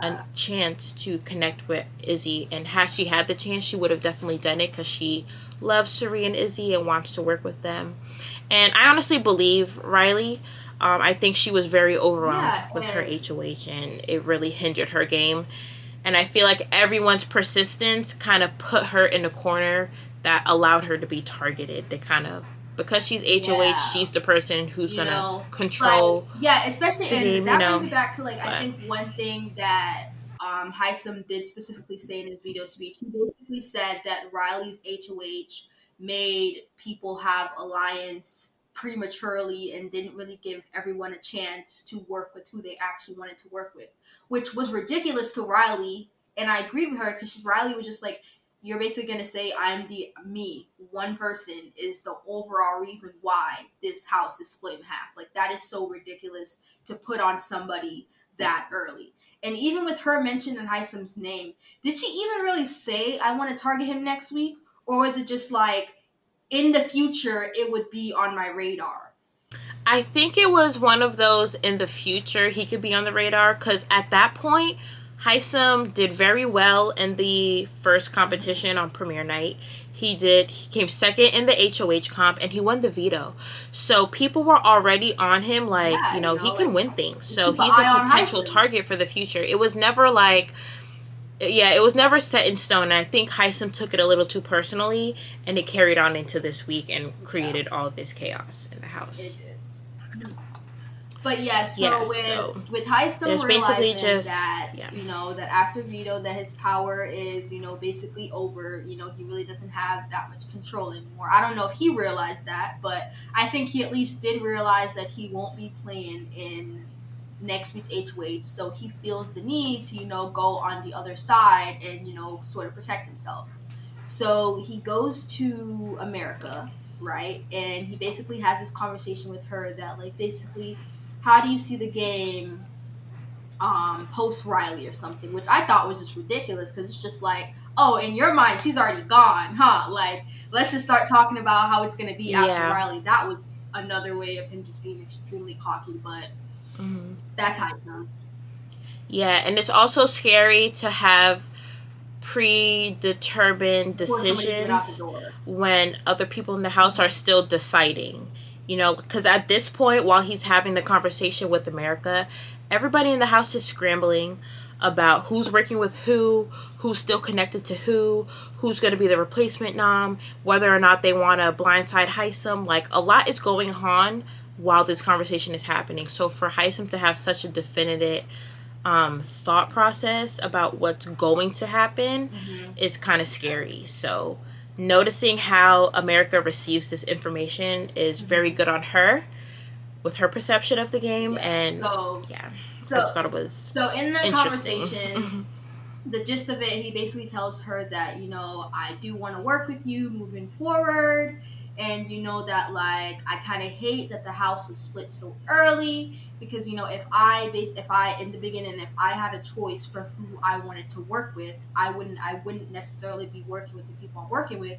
a chance to connect with Izzy. And had she had the chance, she would have definitely done it because she loves Surie and Izzy and wants to work with them. And I honestly believe Reilly. I think she was very overwhelmed with her HOH, and it really hindered her game. And I feel like everyone's persistence kind of put her in a corner that allowed her to be targeted. They kind of, because she's HOH, she's the person who's going to control especially, the and game, that brings me back to, like, I think one thing that Hisam did specifically say in his video speech, he basically said that Reilly's HOH made people have alliance prematurely and didn't really give everyone a chance to work with who they actually wanted to work with, which was ridiculous to Reilly. And I agree with her, because Reilly was just like, you're basically going to say one person is the overall reason why this house is split in half. Like, that is so ridiculous to put on somebody that early. And even with her mentioning Hisam's name, did she even really say, I want to target him next week? Or was it just like, in the future, it would be on my radar? I think it was one of those, in the future he could be on the radar, because at that point, Hisam did very well in the first competition on premiere night. He came second in the HOH comp, and he won the veto. So people were already on him, like, he can win things. So he's a potential target for the future. It was never like... it was never set in stone, and I think Hisam took it a little too personally, and it carried on into this week and created all this chaos in the house. It did. But with Hisam realizing that, that after veto, that his power is, basically over, he really doesn't have that much control anymore. I don't know if he realized that, but I think he at least did realize that he won't be playing in next week's HOH, so he feels the need to, go on the other side and, sort of protect himself. So he goes to America, right? And he basically has this conversation with her that, like, basically, how do you see the game post Reilly or something, which I thought was just ridiculous, because it's just like, oh, in your mind, she's already gone, huh? Like, let's just start talking about how it's going to be after Reilly. That was another way of him just being extremely cocky, but that's how it goes. Yeah, and it's also scary to have predetermined decisions when other people in the house are still deciding. Because at this point, while he's having the conversation with America, everybody in the house is scrambling. about who's working with who's still connected to who's going to be the replacement nom, whether or not they want to blindside Hisam. Like, a lot is going on while this conversation is happening. So for Hisam to have such a definitive thought process about what's going to happen is kind of scary. So noticing how America receives this information is very good on her with her perception of the game. And I just thought it was so in the conversation. The gist of it, he basically tells her that, you know, I do want to work with you moving forward, and you know that, like, I kind of hate that the house was split so early, because, you know, if I in the beginning, if I had a choice for who I wanted to work with, I wouldn't necessarily be working with the people I'm working with.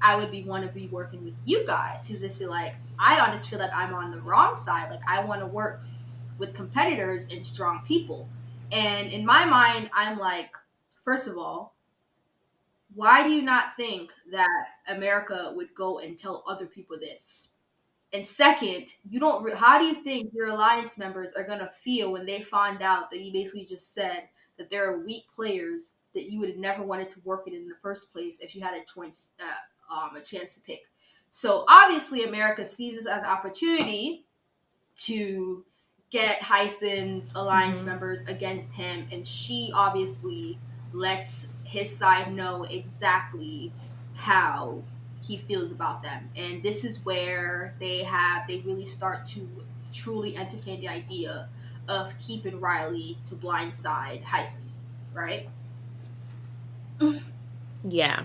I would want to be working with you guys. He was just like, I honestly feel like I'm on the wrong side. Like, I want to work with competitors and strong people. And in my mind, I'm like, first of all, why do you not think that America would go and tell other people this? And second, how do you think your alliance members are going to feel when they find out that you basically just said that there are weak players that you would have never wanted to work with in the first place if you had a chance to pick? So obviously America sees this as an opportunity to get Hisam's alliance members against him, and she obviously lets his side know exactly how he feels about them. And this is where they really start to truly entertain the idea of keeping Reilly to blindside Hisam, right? Yeah.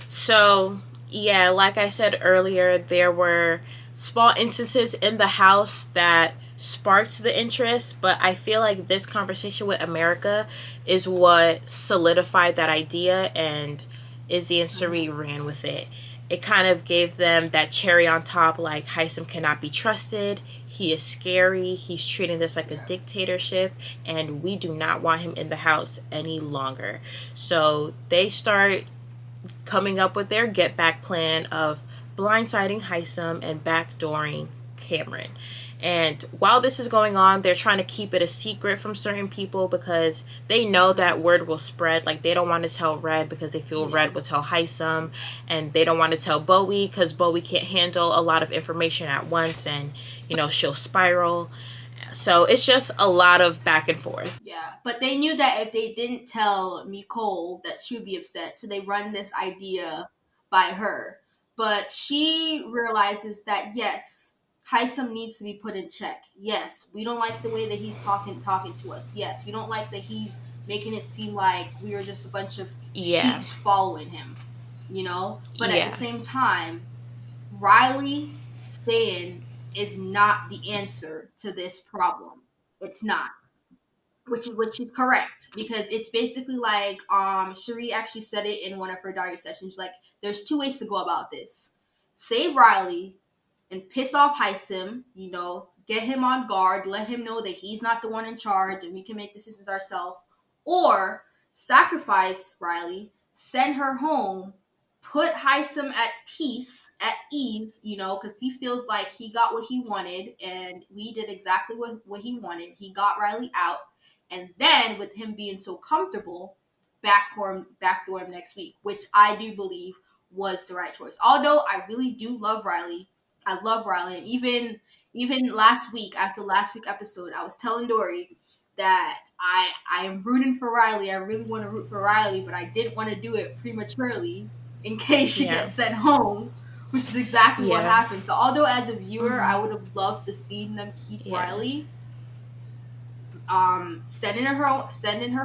So, yeah, like I said earlier, there were small instances in the house that sparked the interest, but I feel like this conversation with America is what solidified that idea, and Izzy and Sari ran with it. It kind of gave them that cherry on top, like, Hisam cannot be trusted, he is scary, he's treating this like a dictatorship, and we do not want him in the house any longer. So they start coming up with their get back plan of blindsiding Hisam and backdooring Cameron. And while this is going on, they're trying to keep it a secret from certain people because they know that word will spread. Like, they don't want to tell Red because they feel Red will tell Hisam, and they don't want to tell Bowie because Bowie can't handle a lot of information at once, and, you know, she'll spiral. So it's just a lot of back and forth. Yeah, but they knew that if they didn't tell Nicole, that she would be upset, so they run this idea by her. But she realizes that, yes, Hisam needs to be put in check. Yes, we don't like the way that he's talking to us. Yes, we don't like that he's making it seem like we are just a bunch of sheep following him, you know? But at the same time, Reilly staying is not the answer to this problem. It's not. Which is correct, because it's basically like Cherie actually said it in one of her diary sessions. Like, there's two ways to go about this: save Reilly and piss off Hisam, you know, get him on guard, let him know that he's not the one in charge and we can make decisions ourselves, or sacrifice Reilly, send her home, put Hisam at peace, at ease, you know, because he feels like he got what he wanted and we did exactly what he wanted. He got Reilly out. And then, with him being so comfortable, backdoor him next week, which I do believe was the right choice. Although I really do love Reilly. I love Reilly. And even last week, after last week's episode, I was telling Dory that I am rooting for Reilly. I really want to root for Reilly, but I didn't want to do it prematurely in case she gets sent home, which is exactly what happened. So although as a viewer, I would have loved to see them keep Reilly, sending her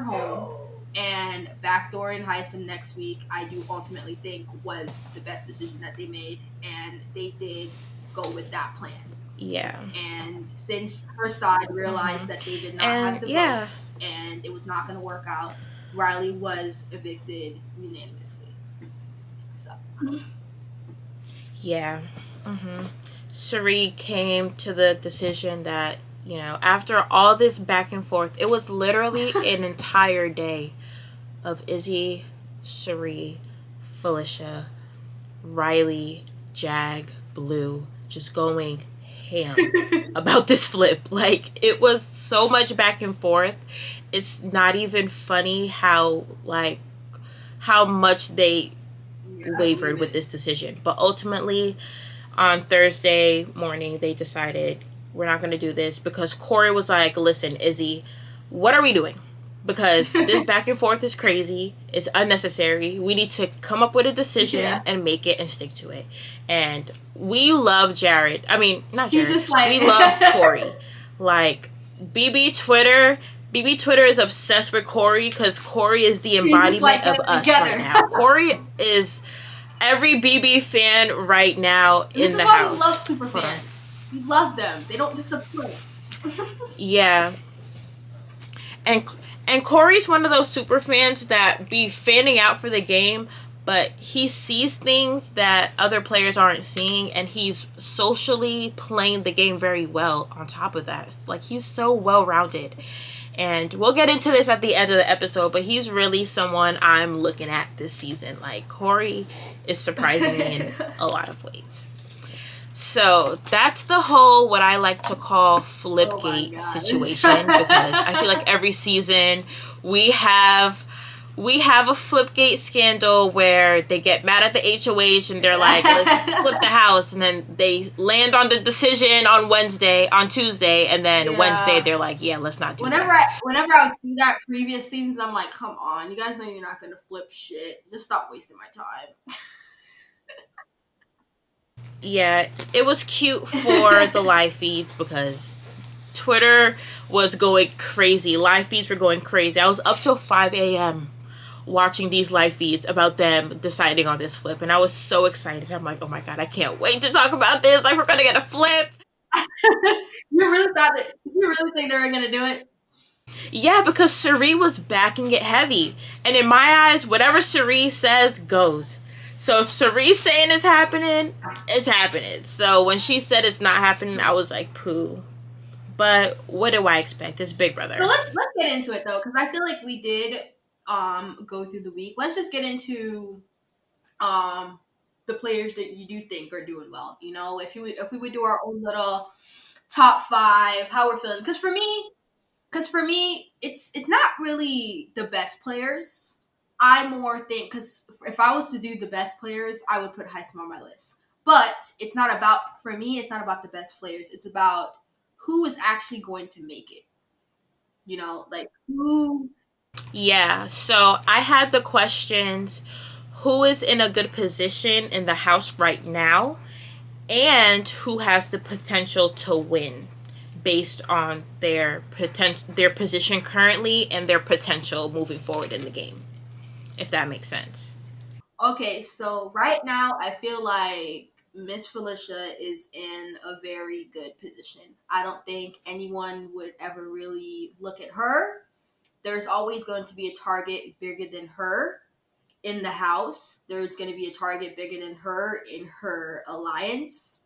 home and backdooring Hisam next week, I do ultimately think was the best decision that they made, and they did go with that plan. Yeah. And since her side realized that they did not have the votes and it was not going to work out, Reilly was evicted unanimously. So. Yeah. Cherie came to the decision that, you know, after all this back and forth, it was literally an entire day of Izzy, Cherie, Felicia, Reilly, Jag, Blue, just going ham about this flip. Like, it was so much back and forth, it's not even funny how like how much they Yeah, I believe wavered with it. this decision. But ultimately, on Thursday morning, they decided we're not going to do this because Corey was like, "Listen, Izzy, what are we doing? Because this back and forth is crazy. It's unnecessary. We need to come up with a decision Yeah. and make it and stick to it." And we love Jared. I mean, not He's Jared. just like We love Corey. Like BB Twitter. BB Twitter is obsessed with Corey because Corey is the he's just like embodiment get of it us right together. now. Corey is every BB fan right now And this in is the why we love house. super Hold on. fans. We love them. They don't disappoint. Yeah. And and Corey's one of those super fans that be fanning out for the game, but he sees things that other players aren't seeing, and he's socially playing the game very well on top of that. Like, he's so well rounded. And we'll get into this at the end of the episode, but he's really someone I'm looking at this season. Like, Corey is surprising me in a lot of ways. So that's the whole what I like to call Oh my Flipgate situation, because god. I feel like every season we have we have a Flipgate scandal where they get mad at the HOH and they're like, let's flip the house, and then they land on the decision on Tuesday, and then Wednesday Yeah. they're like, yeah, let's not do Whenever this. I would see that previous seasons, I'm like, come on, you guys know you're not gonna flip shit. Just stop wasting my Yeah, it was cute for the live feed because Twitter was going crazy. Live feeds were going crazy. I was up till 5 a.m. watching these live feeds about them deciding on this flip, and I was so excited. I'm like, oh my god, I can't wait to talk about this. Like, we're gonna get a flip. time. You really think they were gonna do it? Yeah, because Suri was backing it heavy. And in my eyes, whatever Suri says goes. So if Suri's saying it's happening, it's happening. So when she said it's not happening, I was like, poo. But what do I expect? It's Big So Brother. let's get into it though, because I feel like we did go through the week. Let's just get into um the players that you do think are doing well. You know, if we would do our own little top five, how we're feeling. Because for me, it's not really the best players. I more think because if I was to do the best players, I would put Hisam on my list. But it's not about for me. It's not about the best players. It's about who is actually going to make it. You know, like who. Yeah, so I had the questions: who is in a good position in the house right now, and who has the potential to win based on their position currently and their potential moving forward in the game, if that makes sense. Okay, so right now I feel like Miss Felicia is in a very good position. I don't think anyone would ever really look at her. There's always going to be a target bigger than her in the house. There's going to be a target bigger than her in her alliance.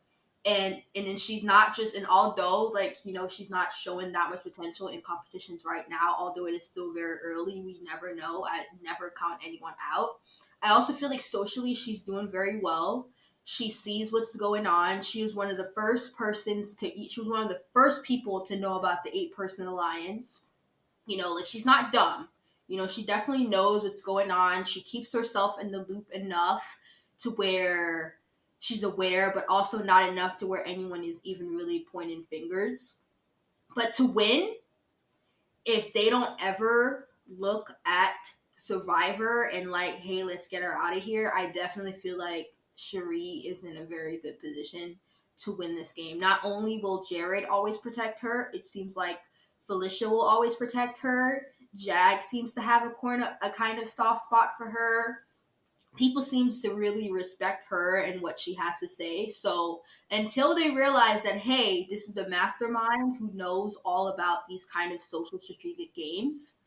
And then she's not just, and although like she's not showing that much potential in competitions right now, although it is still very early, we never know. I never count anyone out. I also feel like socially she's doing very well. She sees what's going on. She was one of the first persons to eat. She was one of the first people to know about the 8-person alliance. Like she's not dumb. She definitely knows what's going on. She keeps herself in the loop enough to where she's aware, but also not enough to where anyone is even really pointing fingers. But to win, if they don't ever look at Survivor and like, hey, let's get her out of here, I definitely feel like Cherie is in a very good position to win this game. Not only will Jared always protect her, it seems like Felicia will always protect her. Jag seems to have a kind of soft spot for her. People seems to really respect her and what she has to say. So until they realize that, hey, this is a mastermind who knows all about these kind of social strategic games,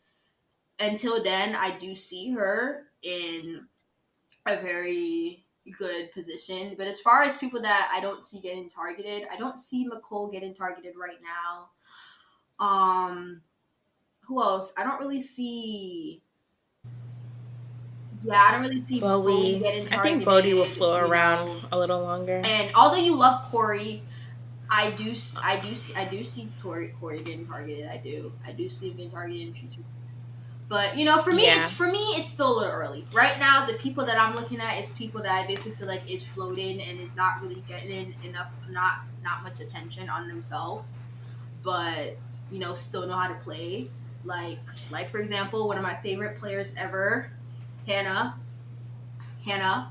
until then, I do see her in a very good position. But as far as people that I don't see getting targeted, I don't see McCole getting targeted right now. Who else? I don't really see. Yeah, I don't really see Bodie getting I think Bodie will targeted. flow around a little longer. And although you love Corey, I do see Corey getting targeted. I do see him getting targeted in future weeks. But for me, Yeah. it's still a little early. Right now, the people that I'm looking at is people that I basically feel like is floating and is not really getting enough, not much attention on themselves, but still know how to play. Like for example, one of my favorite players ever, Hannah. Hannah,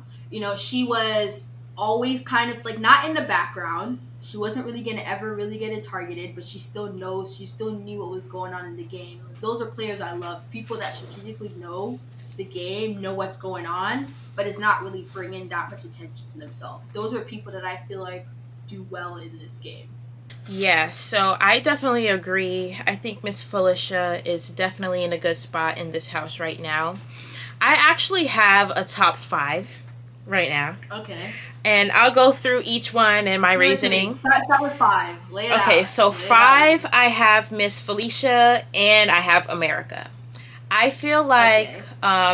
she was always kind of like not in the background. She wasn't really gonna ever really get it targeted, but she still knew what was going on in the game. Those are players I love. People that strategically know the game, know what's going on, but is not really bringing that much attention to themselves. Those are people that I feel like do well in this game. Yeah, so I definitely agree. I think Miss Felicia is definitely in a good spot in this house right now. I actually have a top 5 right now. Okay. And I'll go through each one and my reasoning. Start with 5. Lay it out. Okay, so 5, I have Miss Felicia and I have America. I feel like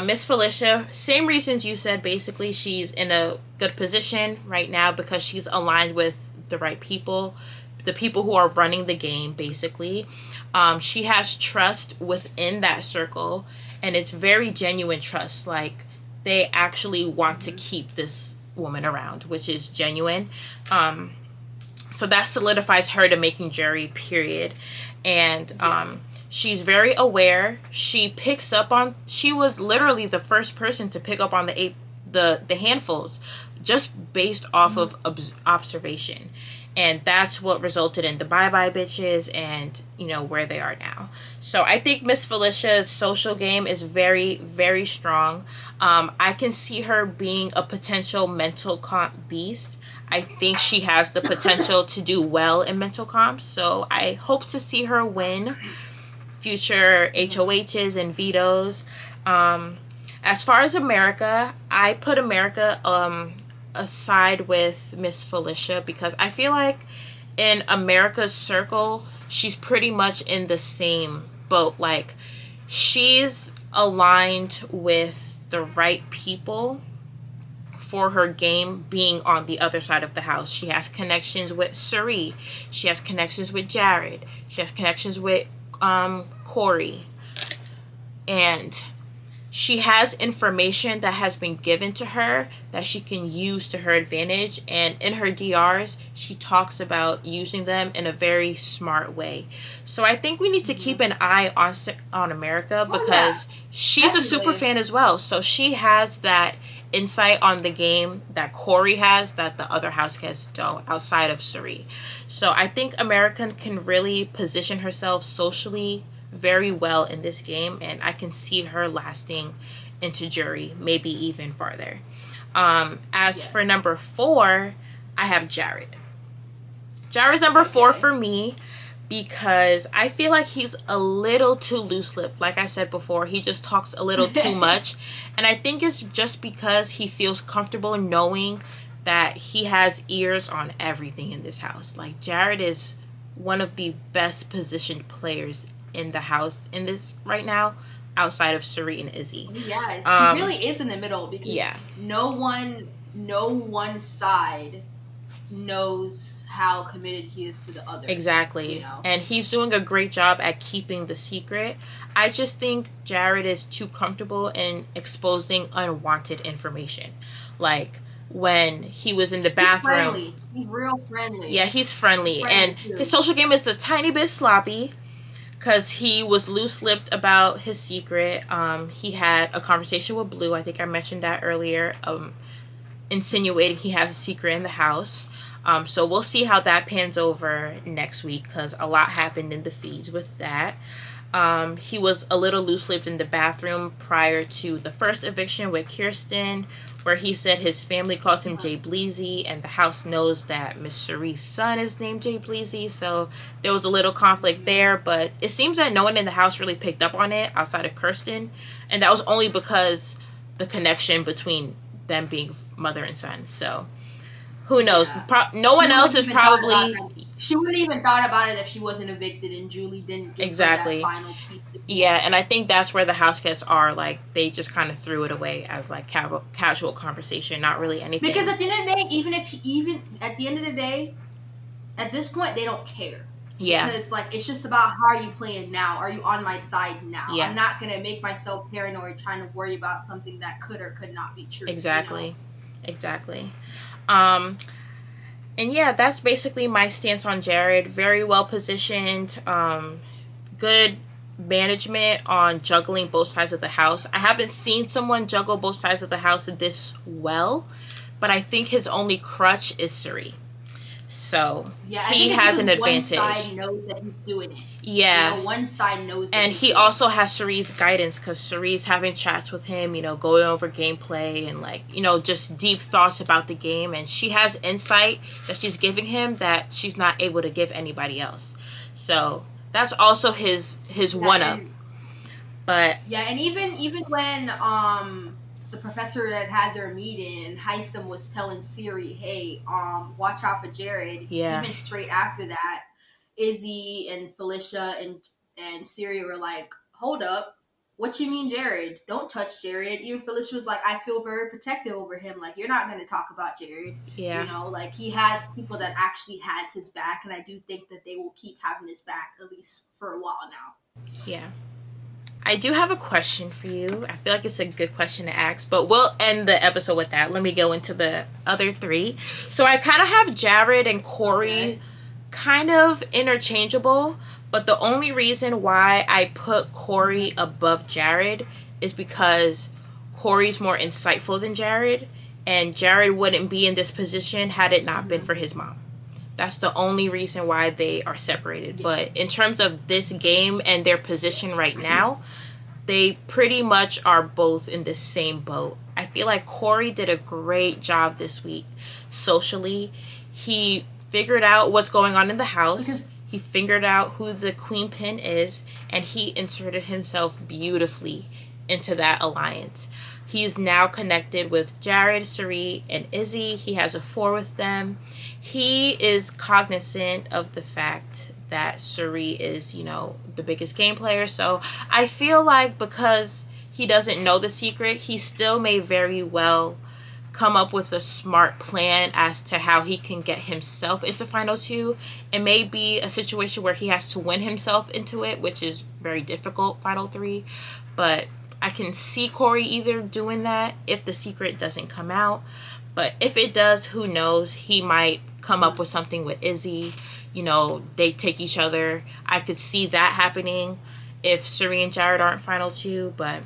Miss Felicia, same reasons you said, basically, she's in a good position right now because she's aligned with the right people, the people who are running the game, basically. She has trust within that circle, and it's very genuine trust. Like, they actually want to keep this woman around, which is genuine. So that solidifies her to making jury, period. And she's very aware. She was literally the first person to pick up on the handfuls just based off of observation. And that's what resulted in the bye-bye bitches and, where they are now. So I think Miss Felicia's social game is very, very strong. I can see her being a potential mental comp beast. I think she has the potential to do well in mental comps. So I hope to see her win future HOHs and vetoes. As far as America, I put America aside with Miss Felicia because I feel like in America's circle, she's pretty much in the same boat. Like, she's aligned with the right people for her game being on the other side of the house. She has connections with Suri. She has connections with Jared. She has connections with Corey. And she has information that has been given to her that she can use to her advantage. And in her DRs, she talks about using them in a very smart way. So I think we need to keep an eye on America because she's a super fan as well. So she has that insight on the game that Corey has that the other house guests don't outside of Suri. So I think America can really position herself socially very well in this game, and I can see her lasting into jury, maybe even farther. As for number 4, I have Jared. Jared's number 4 for me because I feel like he's a little too loose-lipped. Like I said before, he just talks a little too much, and I think it's just because he feels comfortable knowing that he has ears on everything in this house. Like, Jared is one of the best positioned players in the house in this right now, outside of Suri and Izzy. Yeah, he really is in the middle because no one side knows how committed he is to the other. Exactly. And he's doing a great job at keeping the secret. I just think Jared is too comfortable in exposing unwanted information. Like, when he was in the bathroom. He's real friendly. Yeah, he's friendly. And his social game is a tiny bit sloppy because he was loose-lipped about his secret. He had a conversation with Blue. I think I mentioned that earlier, insinuating he has a secret in the house. So we'll see how that pans over next week because a lot happened in the feeds with that. He was a little loose-lipped in the bathroom prior to the first eviction with Kirsten, where he said his family calls him Jay Bleezy, and the house knows that Miss Cherie's son is named Jay Bleezy, so there was a little conflict there, but it seems that no one in the house really picked up on it outside of Kirsten, and that was only because the connection between them being mother and son, so who knows? Yeah. No one else is probably... She wouldn't even thought about it if she wasn't evicted and Julie didn't give her that final piece. Yeah, and I think that's where the house guests are. Like, they just kind of threw it away as, like, casual conversation, not really anything. Because at the end of the day, even at the end of the day, at this point they don't care. Yeah. Because like it's just about how are you playing now? Are you on my side now? Yeah. I'm not gonna make myself paranoid trying to worry about something that could or could not be true. Exactly. You know? Exactly. And yeah, that's basically my stance on Jared. Very well positioned. Good management on juggling both sides of the house. I haven't seen someone juggle both sides of the house this well, but I think his only crutch is Suri. So yeah, he has an advantage. One side knows that he's doing it. Yeah. You know, one side knows that and he also has Suri's guidance because Suri's having chats with him, you know, going over gameplay and like, you know, just deep thoughts about the game. And she has insight that she's giving him that she's not able to give anybody else. So that's also his one up. But yeah, and even when the professor had their meeting, Hisam was telling Siri, "Hey, watch out for Jared." Yeah. Even straight after that, Izzy and Felicia and Siri were like, "Hold up, what you mean, Jared? Don't touch Jared." Even Felicia was like, "I feel very protective over him. Like you're not going to talk about Jared. Yeah. You know, like he has people that actually has his back, and I do think that they will keep having his back at least for a while now." Yeah. I do have a question for you. I feel like it's a good question to ask, but we'll end the episode with that. Let me go into the other three. So I kind of have Jared and Corey kind of interchangeable, but the only reason why I put Corey above Jared is because Corey's more insightful than Jared, and Jared wouldn't be in this position had it not been for his mom. That's the only reason why they are separated. But in terms of this game and their position right now, they pretty much are both in the same boat. I feel like Corey did a great job this week socially. He figured out what's going on in the house. He figured out who the queen pin is, and he inserted himself beautifully into that alliance. He's now connected with Jared, Suri, and Izzy. He has a 4 with them. He is cognizant of the fact that Suri is, you know, the biggest game player. So I feel like because he doesn't know the secret, he still may very well come up with a smart plan as to how he can get himself into Final 2. It may be a situation where he has to win himself into it, which is very difficult, Final 3. But I can see Corey either doing that if the secret doesn't come out. But if it does, who knows? He might come up with something with Izzy. You know, they take each other. I could see that happening if Suri and Jared aren't Final 2. But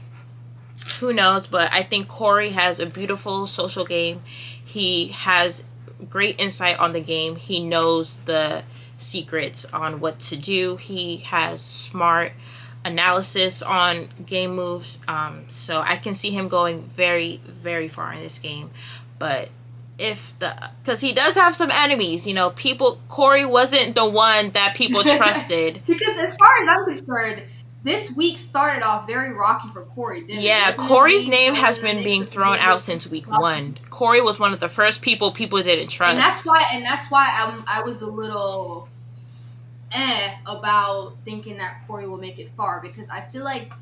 who knows? But I think Corey has a beautiful social game. He has great insight on the game. He knows the secrets on what to do. He has smart analysis on game moves. So I can see him going very, very far in this game. But because he does have some enemies, you know, Corey wasn't the one that people trusted. Because as far as I'm concerned, this week started off very rocky for Corey, didn't it? Corey's name has been being thrown out since week 1. Corey was one of the first people didn't trust. And that's why I was a little about thinking that Corey will make it far, because I feel like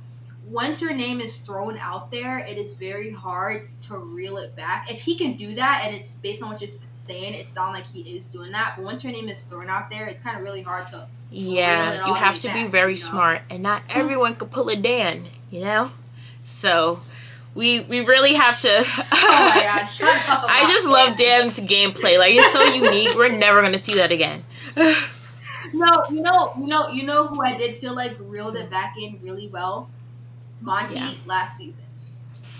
once your name is thrown out there, it is very hard to reel it back. If he can do that, and it's based on what you're saying, it sounds like he is doing that. But once your name is thrown out there, it's kind of really hard to reel it all you have to back, be very smart, and not everyone could pull a Dan, you know. So we really have to. Oh my gosh! Shut up! I just love Dan's gameplay. Like, it's so unique. We're never gonna see that again. No, you know who I did feel like reeled it back in really well? Monty last season.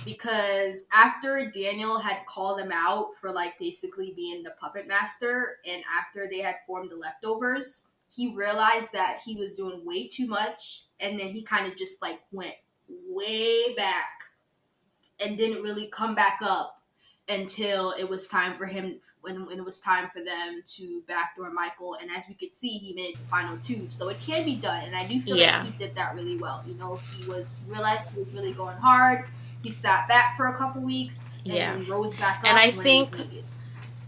Because after Daniel had called him out for like basically being the puppet master, and after they had formed the leftovers, he realized that he was doing way too much, and then he kind of just like went way back and didn't really come back up until it was time for him, when it was time for them to backdoor Michael. And as we could see, he made it to Final 2. So it can be done. And I do feel like he did that really well. You know, he realized he was really going hard. He sat back for a couple weeks and then rose back up. And I think,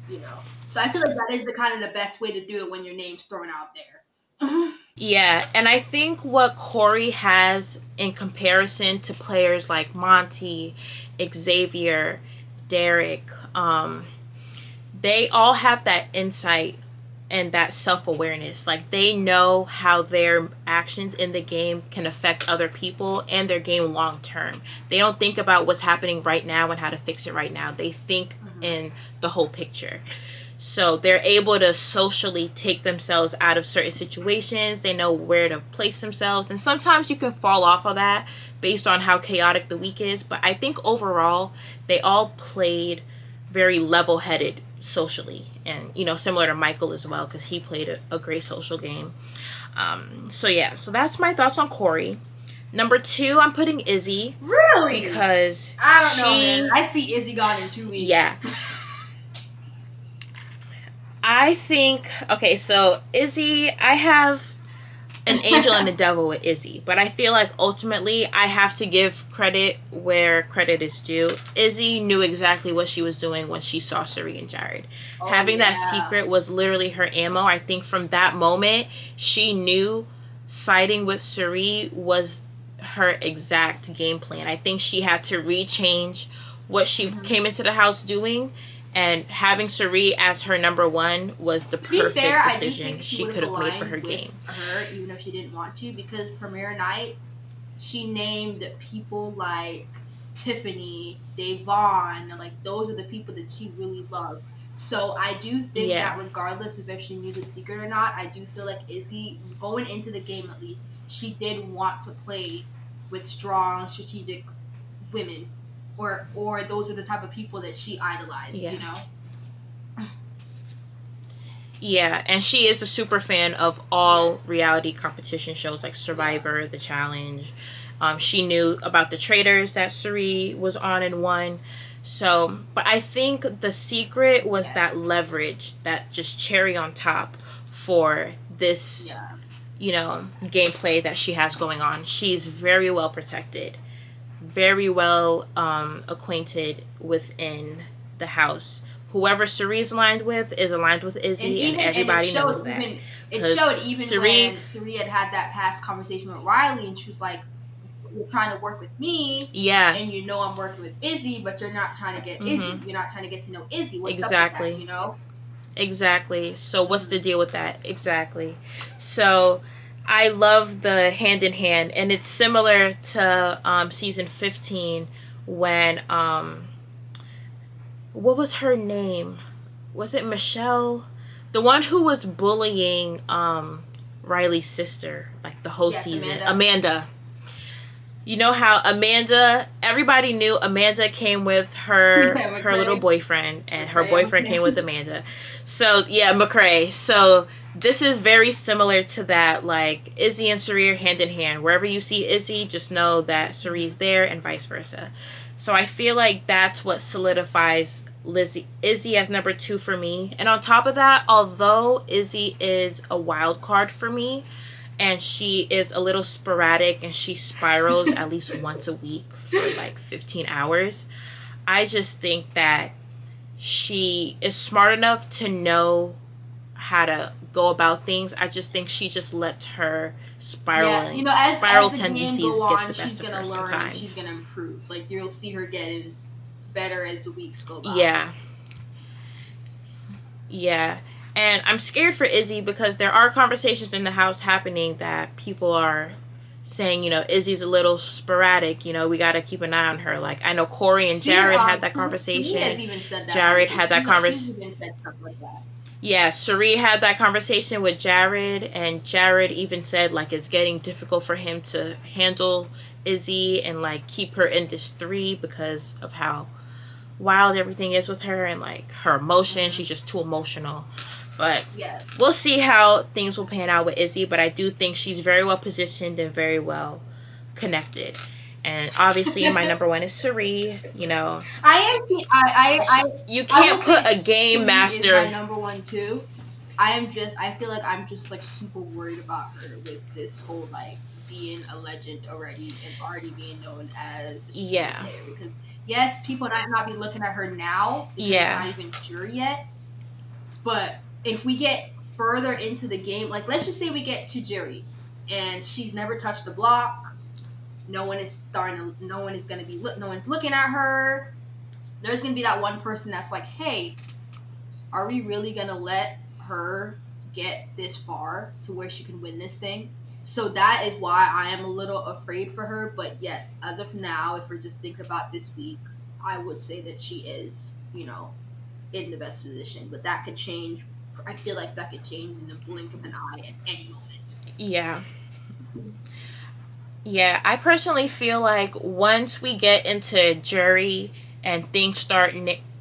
you know, so I feel like that is the kind of the best way to do it when your name's thrown out there. Yeah, and I think what Corey has in comparison to players like Monty, Xavier, Derek, they all have that insight and that self-awareness. Like, they know how their actions in the game can affect other people and their game long term. They don't think about what's happening right now and how to fix it right now. They think in the whole picture. So they're able to socially take themselves out of certain situations. They know where to place themselves. And sometimes you can fall off of that based on how chaotic the week is. But I think overall, they all played very level-headed socially. And, you know, similar to Michael as well, because he played a great social game. So that's my thoughts on Corey. Number 2, I'm putting Izzy. Really? Because I don't know, man. I see Izzy gone in 2 weeks. Yeah. I think, okay, so Izzy, I have an angel and a devil with Izzy, but I feel like ultimately I have to give credit where credit is due. Izzy knew exactly what she was doing when she saw Cirie and Jared. Having that secret was literally her ammo. I think from that moment, she knew siding with Cirie was her exact game plan. I think she had to rechange what she came into the house doing. And having Cirie as her number 1 was the perfect decision she could have made for her game. Even if she didn't want to, because premiere night, she named people like Tiffany, Devon, and like those are the people that she really loved. So I do think that regardless of if she knew the secret or not, I do feel like Izzy, going into the game at least, she did want to play with strong, strategic women. Or those are the type of people that she idolized, you know? Yeah, and she is a super fan of all reality competition shows like Survivor, The Challenge. She knew about the Traitors that Cirie was on and won. So, but I think the secret was that leverage, that just cherry on top for this, you know, gameplay that she has going on. She's very well protected. Very well acquainted within the house. Whoever Cirie's aligned with is aligned with Izzy, and everybody knows that. It showed even when Cirie had that past conversation with Reilly, and she was like, "You're trying to work with me, and you know I'm working with Izzy, but you're not trying to get Izzy. You're not trying to get to know Izzy. What's up with that, you know?" Exactly. So what's the deal with that? Exactly. So I love the hand in hand, and it's similar to season 15 when what was her name? Was it Michelle? The one who was bullying Reilly's sister like the whole season. Amanda. You know how Amanda, everybody knew Amanda came with her her little boyfriend, and her boyfriend came with Amanda. So McCrae. So this is very similar to that. Like, Izzy and Cirie are hand in hand. Wherever you see Izzy, just know that Cirie's there, and vice versa. So I feel like that's what solidifies Izzy as number 2 for me. And on top of that, although Izzy is a wild card for me, and she is a little sporadic, and she spirals at least once a week for like 15 hours, I just think that she is smart enough to know how to go about things. I just think she just lets her spiral as the tendencies game go on, get the best she's of gonna her learn sometimes. and she's gonna improve. Like, you'll see her getting better as the weeks go by. Yeah. And I'm scared for Izzy because there are conversations in the house happening that people are saying, you know, Izzy's a little sporadic, you know, we got to keep an eye on her. Like, I know Corey and Jared had that conversation. Even said that Jared had that conversation. She's even said stuff like that. Yeah, Cirie had that conversation with Jared, and Jared even said, like, it's getting difficult for him to handle Izzy and, like, keep her in this 3 because of how wild everything is with her and, like, her emotions. She's just too emotional. But we'll see how things will pan out with Izzy, but I do think she's very well positioned and very well connected. And obviously, my number 1 is Cirie. You know, you can't put a game master. Is my number 1 too. I feel like I'm just like super worried about her with this whole like being a legend already and already being known as a player. Because yes, people might not be looking at her now because it's not even sure yet. But if we get further into the game, like let's just say we get to Jury and she's never touched the block. No one's looking at her. There's going to be that one person that's like, hey, are we really going to let her get this far to where she can win this thing. So that is why I am a little afraid for her. But yes, as of now, if we're just thinking about this week, I would say that she is, in the best position. But that could change. I feel like that could change in the blink of an eye at any moment. Yeah. Yeah, I personally feel like once we get into jury and things start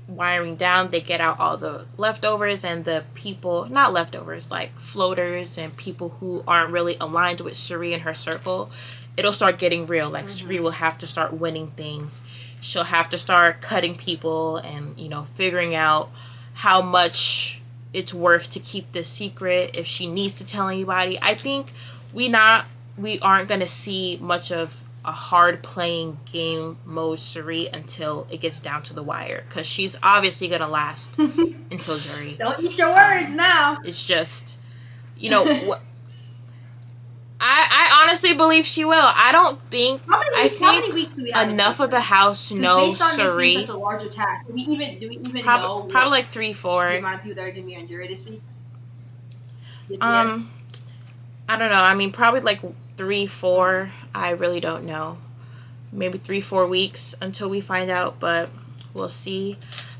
wiring down, they get out all the leftovers and the people, not leftovers, like floaters and people who aren't really aligned with Suri and her circle, it'll start getting real. Like, Suri will have to start winning things. She'll have to start cutting people and, figuring out how much it's worth to keep this secret, if she needs to tell anybody. I think we aren't going to see much of a hard playing game mode Suri until it gets down to the wire, because she's obviously going to last until jury. Don't use your words now. It's just, I honestly believe she will. I don't think. How many weeks do we have? Enough of the house knows Suri. Based on this being such a larger task, do we even know? Probably like 3-4. The amount of people that are going to be on jury this week. I don't know. I mean, probably like 3-4. I really don't know. Maybe 3-4 weeks until we find out, but we'll see.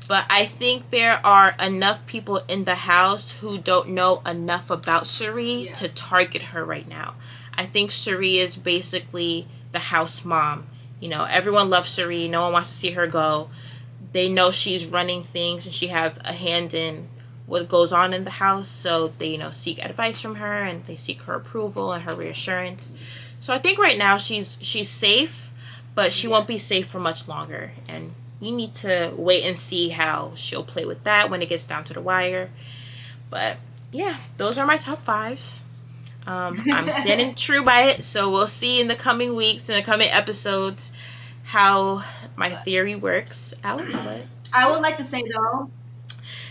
But I think there are enough people in the house who don't know enough about Suri to target her right now. I think Suri is basically the house mom. Everyone loves Suri. No one wants to see her go. They know she's running things and she has a hand in what goes on in the house. So they, seek advice from her and they seek her approval and her reassurance. So I think right now she's safe, but she won't be safe for much longer. And you need to wait and see how she'll play with that when it gets down to the wire. But yeah, those are my top 5s. I'm standing true by it, so we'll see in the coming weeks, in the coming episodes, how my theory works out. But I would like to say, though.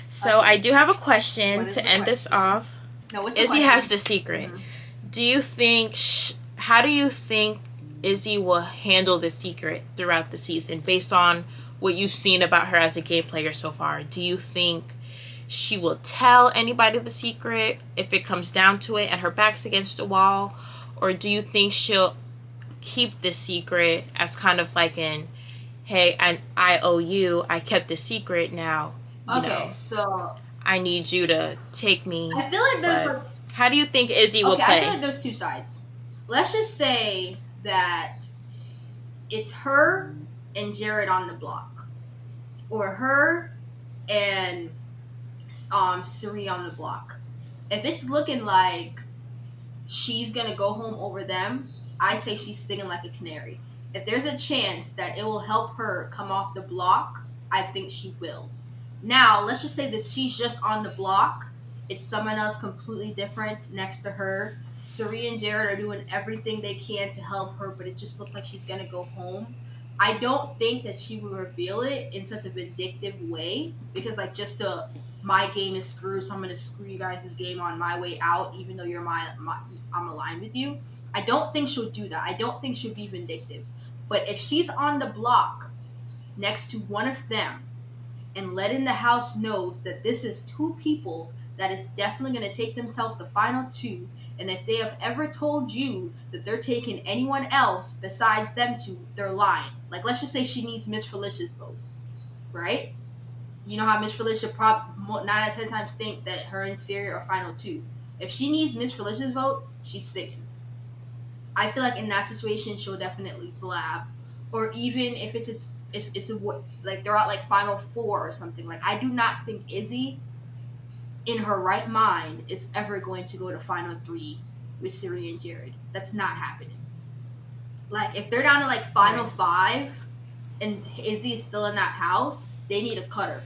So I do have a question to end this off. No, what's the Izzy question? has the secret. Mm-hmm. Do you think? How do you think Izzy will handle the secret throughout the season, based on what you've seen about her as a game player so far? Do you think she will tell anybody the secret if it comes down to it and her back's against the wall? Or do you think she'll keep the secret as kind of like hey, I owe you, I kept the secret now, so I need you to take me? I feel like there's how do you think Izzy will play? I feel like there's two sides. Let's just say that it's her and Jared on the block, or her and Suri on the block. If it's looking like she's gonna go home over them, I say she's singing like a canary. If there's a chance that it will help her come off the block, I think she will. Now, let's just say that she's just on the block. It's someone else completely different next to her. Suri and Jared are doing everything they can to help her, but it just looks like she's gonna go home. I don't think that she will reveal it in such a vindictive way, because my game is screwed, so I'm gonna screw you guys' game on my way out, even though I'm aligned with you. I don't think she'll do that. I don't think she'll be vindictive. But if she's on the block next to one of them and letting the house knows that this is 2 people that is definitely gonna take themselves the final 2, and if they have ever told you that they're taking anyone else besides them 2, they're lying. Like, let's just say she needs Miss Felicia's vote, right? You know how Miss Felicia 9 out of 10 times think that her and Siri are final 2. If she needs Miss Felicia's vote, she's singing. I feel like in that situation, she'll definitely blab. Or even if like they're at like final 4 or something. Like, I do not think Izzy, in her right mind, is ever going to go to final 3 with Siri and Jared. That's not happening. Like, if they're down to like final 5 and Izzy is still in that house, they need to cut her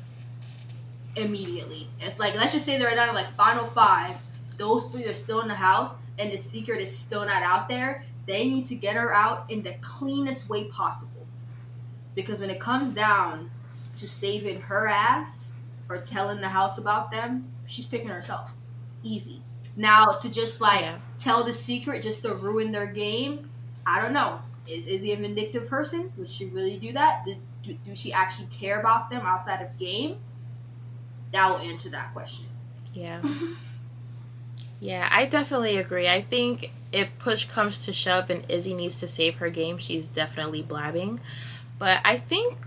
immediately. If, like, let's just say they're down to like final 5, those 3 are still in the house and the secret is still not out there, they need to get her out in the cleanest way possible. Because when it comes down to saving her ass or telling the house about them, she's picking herself. Easy. Now, to just tell the secret just to ruin their game, I don't know. Is he a vindictive person? Would she really do that? Do she actually care about them outside of game? That will answer that question. Yeah. Yeah, I definitely agree. I think if push comes to shove and Izzy needs to save her game, she's definitely blabbing. But I think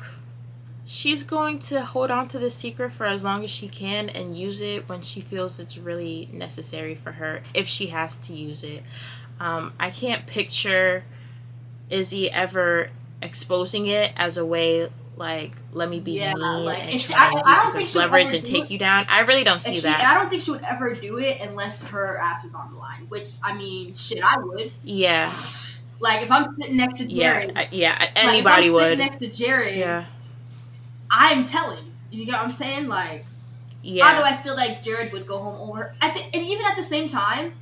she's going to hold on to the secret for as long as she can and use it when she feels it's really necessary for her, if she has to use it. I can't picture Izzy ever exposing it as a way like, let me be mean like and she, try and I use don't this think as she'll leverage ever and do take it. you down. I really don't see that. I don't think she would ever do it unless her ass was on the line. Which, I mean, shit, I would. Yeah. Like, if I'm sitting next to Jared. Yeah, anybody like, if I'm would. sitting next to Jared, yeah. I'm telling. You get what I'm saying? Like, Yeah. how do I feel like Jared would go home over her? And even at the same time,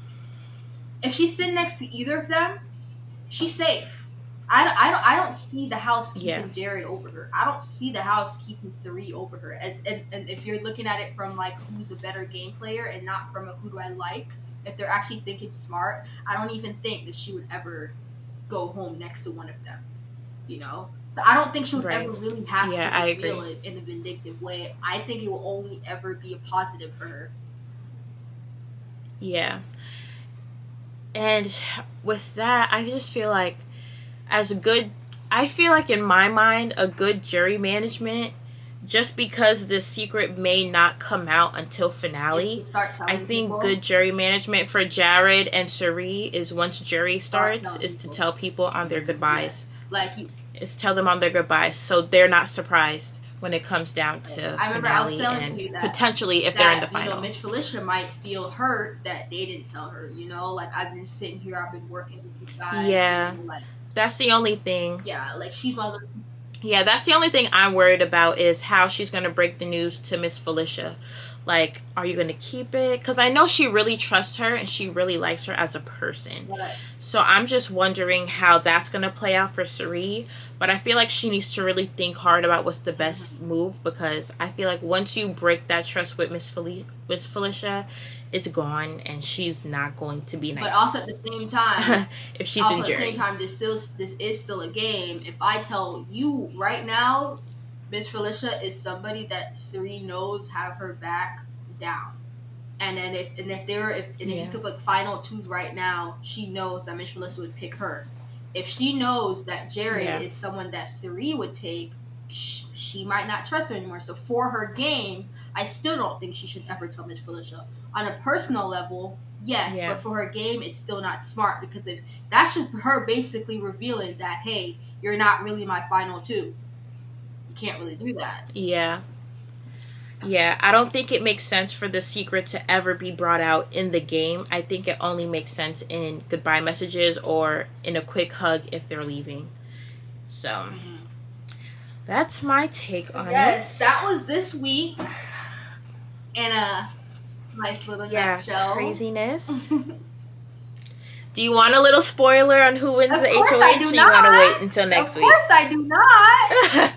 if she's sitting next to either of them, she's safe. I don't see the house keeping Jared over her. I don't see the house keeping Sari over her. And if you're looking at it from like who's a better game player and not from a who do I like, if they're actually thinking smart, I don't even think that she would ever go home next to one of them. You know? So I don't think she would ever really have to reveal it in a vindictive way. I think it will only ever be a positive for her. Yeah. And with that, I just feel like I feel like in my mind, a good jury management, just because the secret may not come out until finale, I think people. Good jury management for Jared and Sari is once jury starts, is to tell people on their goodbyes. Yes. Is tell them on their goodbyes so they're not surprised when it comes down to I remember I was telling you that potentially if they're in the final. You know, Miss Felicia might feel hurt that they didn't tell her, you know, like I've been sitting here, I've been working with you guys. Yeah. And, like, that's the only thing. Yeah, like she's my little... Yeah, that's the only thing I'm worried about is how she's going to break the news to Miss Felicia. Like, are you going to keep it? Because I know she really trusts her and she really likes her as a person. Right. So I'm just wondering how that's going to play out for Sari. But I feel like she needs to really think hard about what's the best move, because I feel like once you break that trust with Miss Felicia, it's gone and she's not going to be nice. But also at the same time, if she's in jury. At the same time, this is still a game. If I tell you right now, Miss Felicia is somebody that Sari knows have her back down, and then if you could put final twos right now, she knows that Miss Felicia would pick her. If she knows that Jared is someone that Sari would take, she might not trust her anymore. So for her game, I still don't think she should ever tell Miss Felicia. On a personal level, yes, but for her game, it's still not smart, because if that's just her basically revealing that, hey, you're not really my final two. You can't really do that. Yeah, I don't think it makes sense for the secret to ever be brought out in the game. I think it only makes sense in goodbye messages or in a quick hug if they're leaving. So, that's my take on it. Yes, that was this week in a nice little nutshell. Craziness. Do you want a little spoiler on who wins the HOH? I do not. You want to wait until next week? Of course I do not.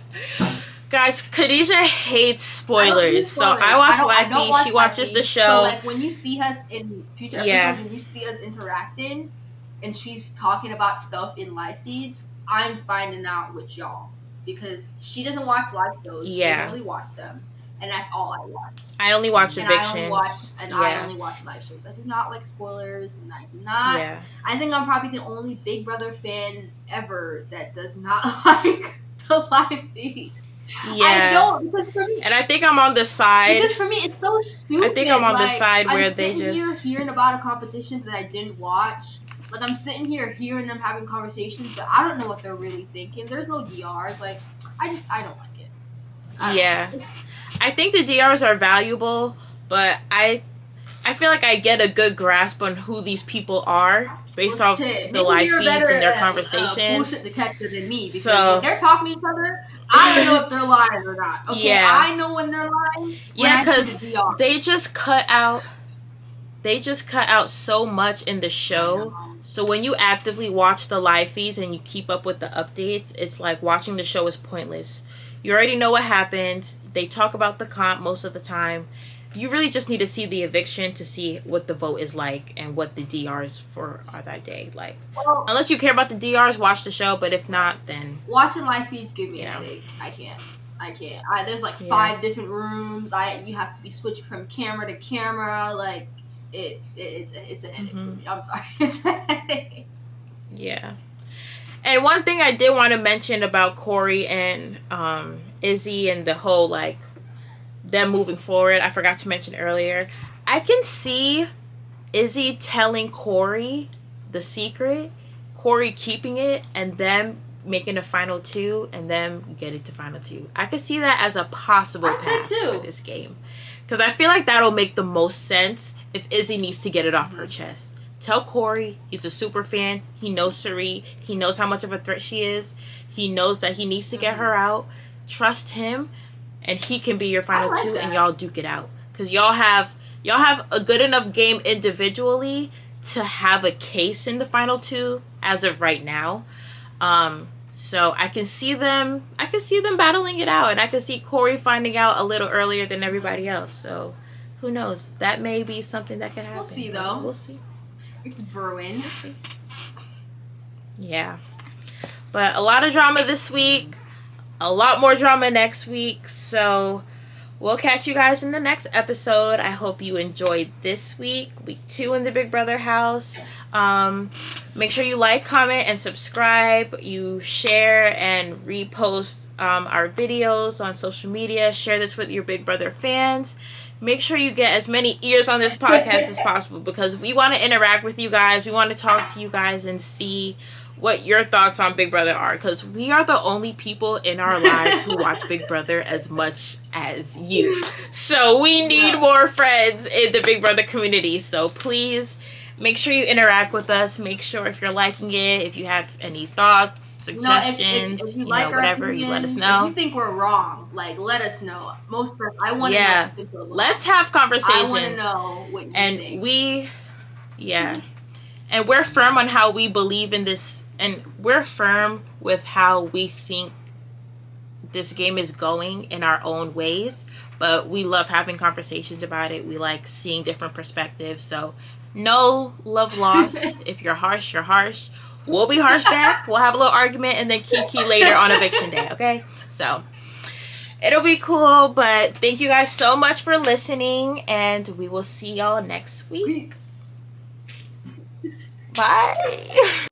Guys, Khadeja hates spoilers. So I watch Live Feed. She watches the show. So like when you see us in future episodes, when you see us interacting and she's talking about stuff in live feeds, I'm finding out with y'all. Because she doesn't watch live shows. She doesn't really watch them. And that's all I watch. I only watch evictions. I only watch live shows. I do not like spoilers, and I do not. Yeah. I think I'm probably the only Big Brother fan ever that does not like the live feed. Yeah. I don't, because for me, and I think I'm on the side. Because for me, it's so stupid. I think I'm on the side where they just... I'm sitting here hearing about a competition that I didn't watch. Like, I'm sitting here hearing them having conversations, but I don't know what they're really thinking. There's no DRs. Like, I don't like it. I think the DRs are valuable, but I feel like I get a good grasp on who these people are based off the live feeds and their conversations. Bullshit detector than me, because when they're talking to each other, I don't know if they're lying or not. Okay, I know when they're lying. Because they just cut out so much in the show. So when you actively watch the live feeds and you keep up with the updates, it's like watching the show is pointless. You already know what happens. They talk about the comp most of the time. You really just need to see the eviction to see what the vote is like and what the DRs are that day. Like, unless you care about the DRs, watch the show. But if not, then watching live feeds give me a headache. I can't. There's like 5 different rooms. You have to be switching from camera to camera. Like, it's a headache for me. I'm sorry. It's a headache. Yeah. And one thing I did want to mention about Corey and Izzy and the whole, like, them moving forward, I forgot to mention earlier. I can see Izzy telling Corey the secret, Corey keeping it, and them making a final 2, and them getting to final 2. I could see that as a possible path for this game. Because I feel like that'll make the most sense if Izzy needs to get it off her chest. Tell Corey he's a super fan. He knows Sari. He knows how much of a threat she is. He knows that he needs to get her out. Trust him, and he can be your final 2, and y'all duke it out. Because y'all have a good enough game individually to have a case in the final 2 as of right now. So I can see them battling it out, and I can see Corey finding out a little earlier than everybody else. So who knows? That may be something that can happen. We'll see, though. We'll see. It's brewing. We'll see. Yeah. But a lot of drama this week. A lot more drama next week. So we'll catch you guys in the next episode. I hope you enjoyed this week 2 in the Big Brother house. Make sure you like, comment, and subscribe. You share and repost our videos on social media. Share this with your Big Brother fans. Make sure you get as many ears on this podcast as possible, because we want to interact with you guys. We want to talk to you guys and see what your thoughts on Big Brother are, because we are the only people in our lives who watch Big Brother as much as you. So we need more friends in the Big Brother community. So please make sure you interact with us. Make sure if you're liking it, if you have any thoughts, suggestions, if you like whatever, you let us know. If you think we're wrong, like, let us know. Most of I want to know. Let's have conversations. I want to know what you think. And we're firm on how we believe in this, and we're firm with how we think this game is going in our own ways, but we love having conversations about it. We like seeing different perspectives. So no love lost. If you're harsh, you're harsh. We'll be harsh back. We'll have a little argument and then kiki later on eviction day, okay? So it'll be cool, but thank you guys so much for listening, and we will see y'all next week. Peace. Bye.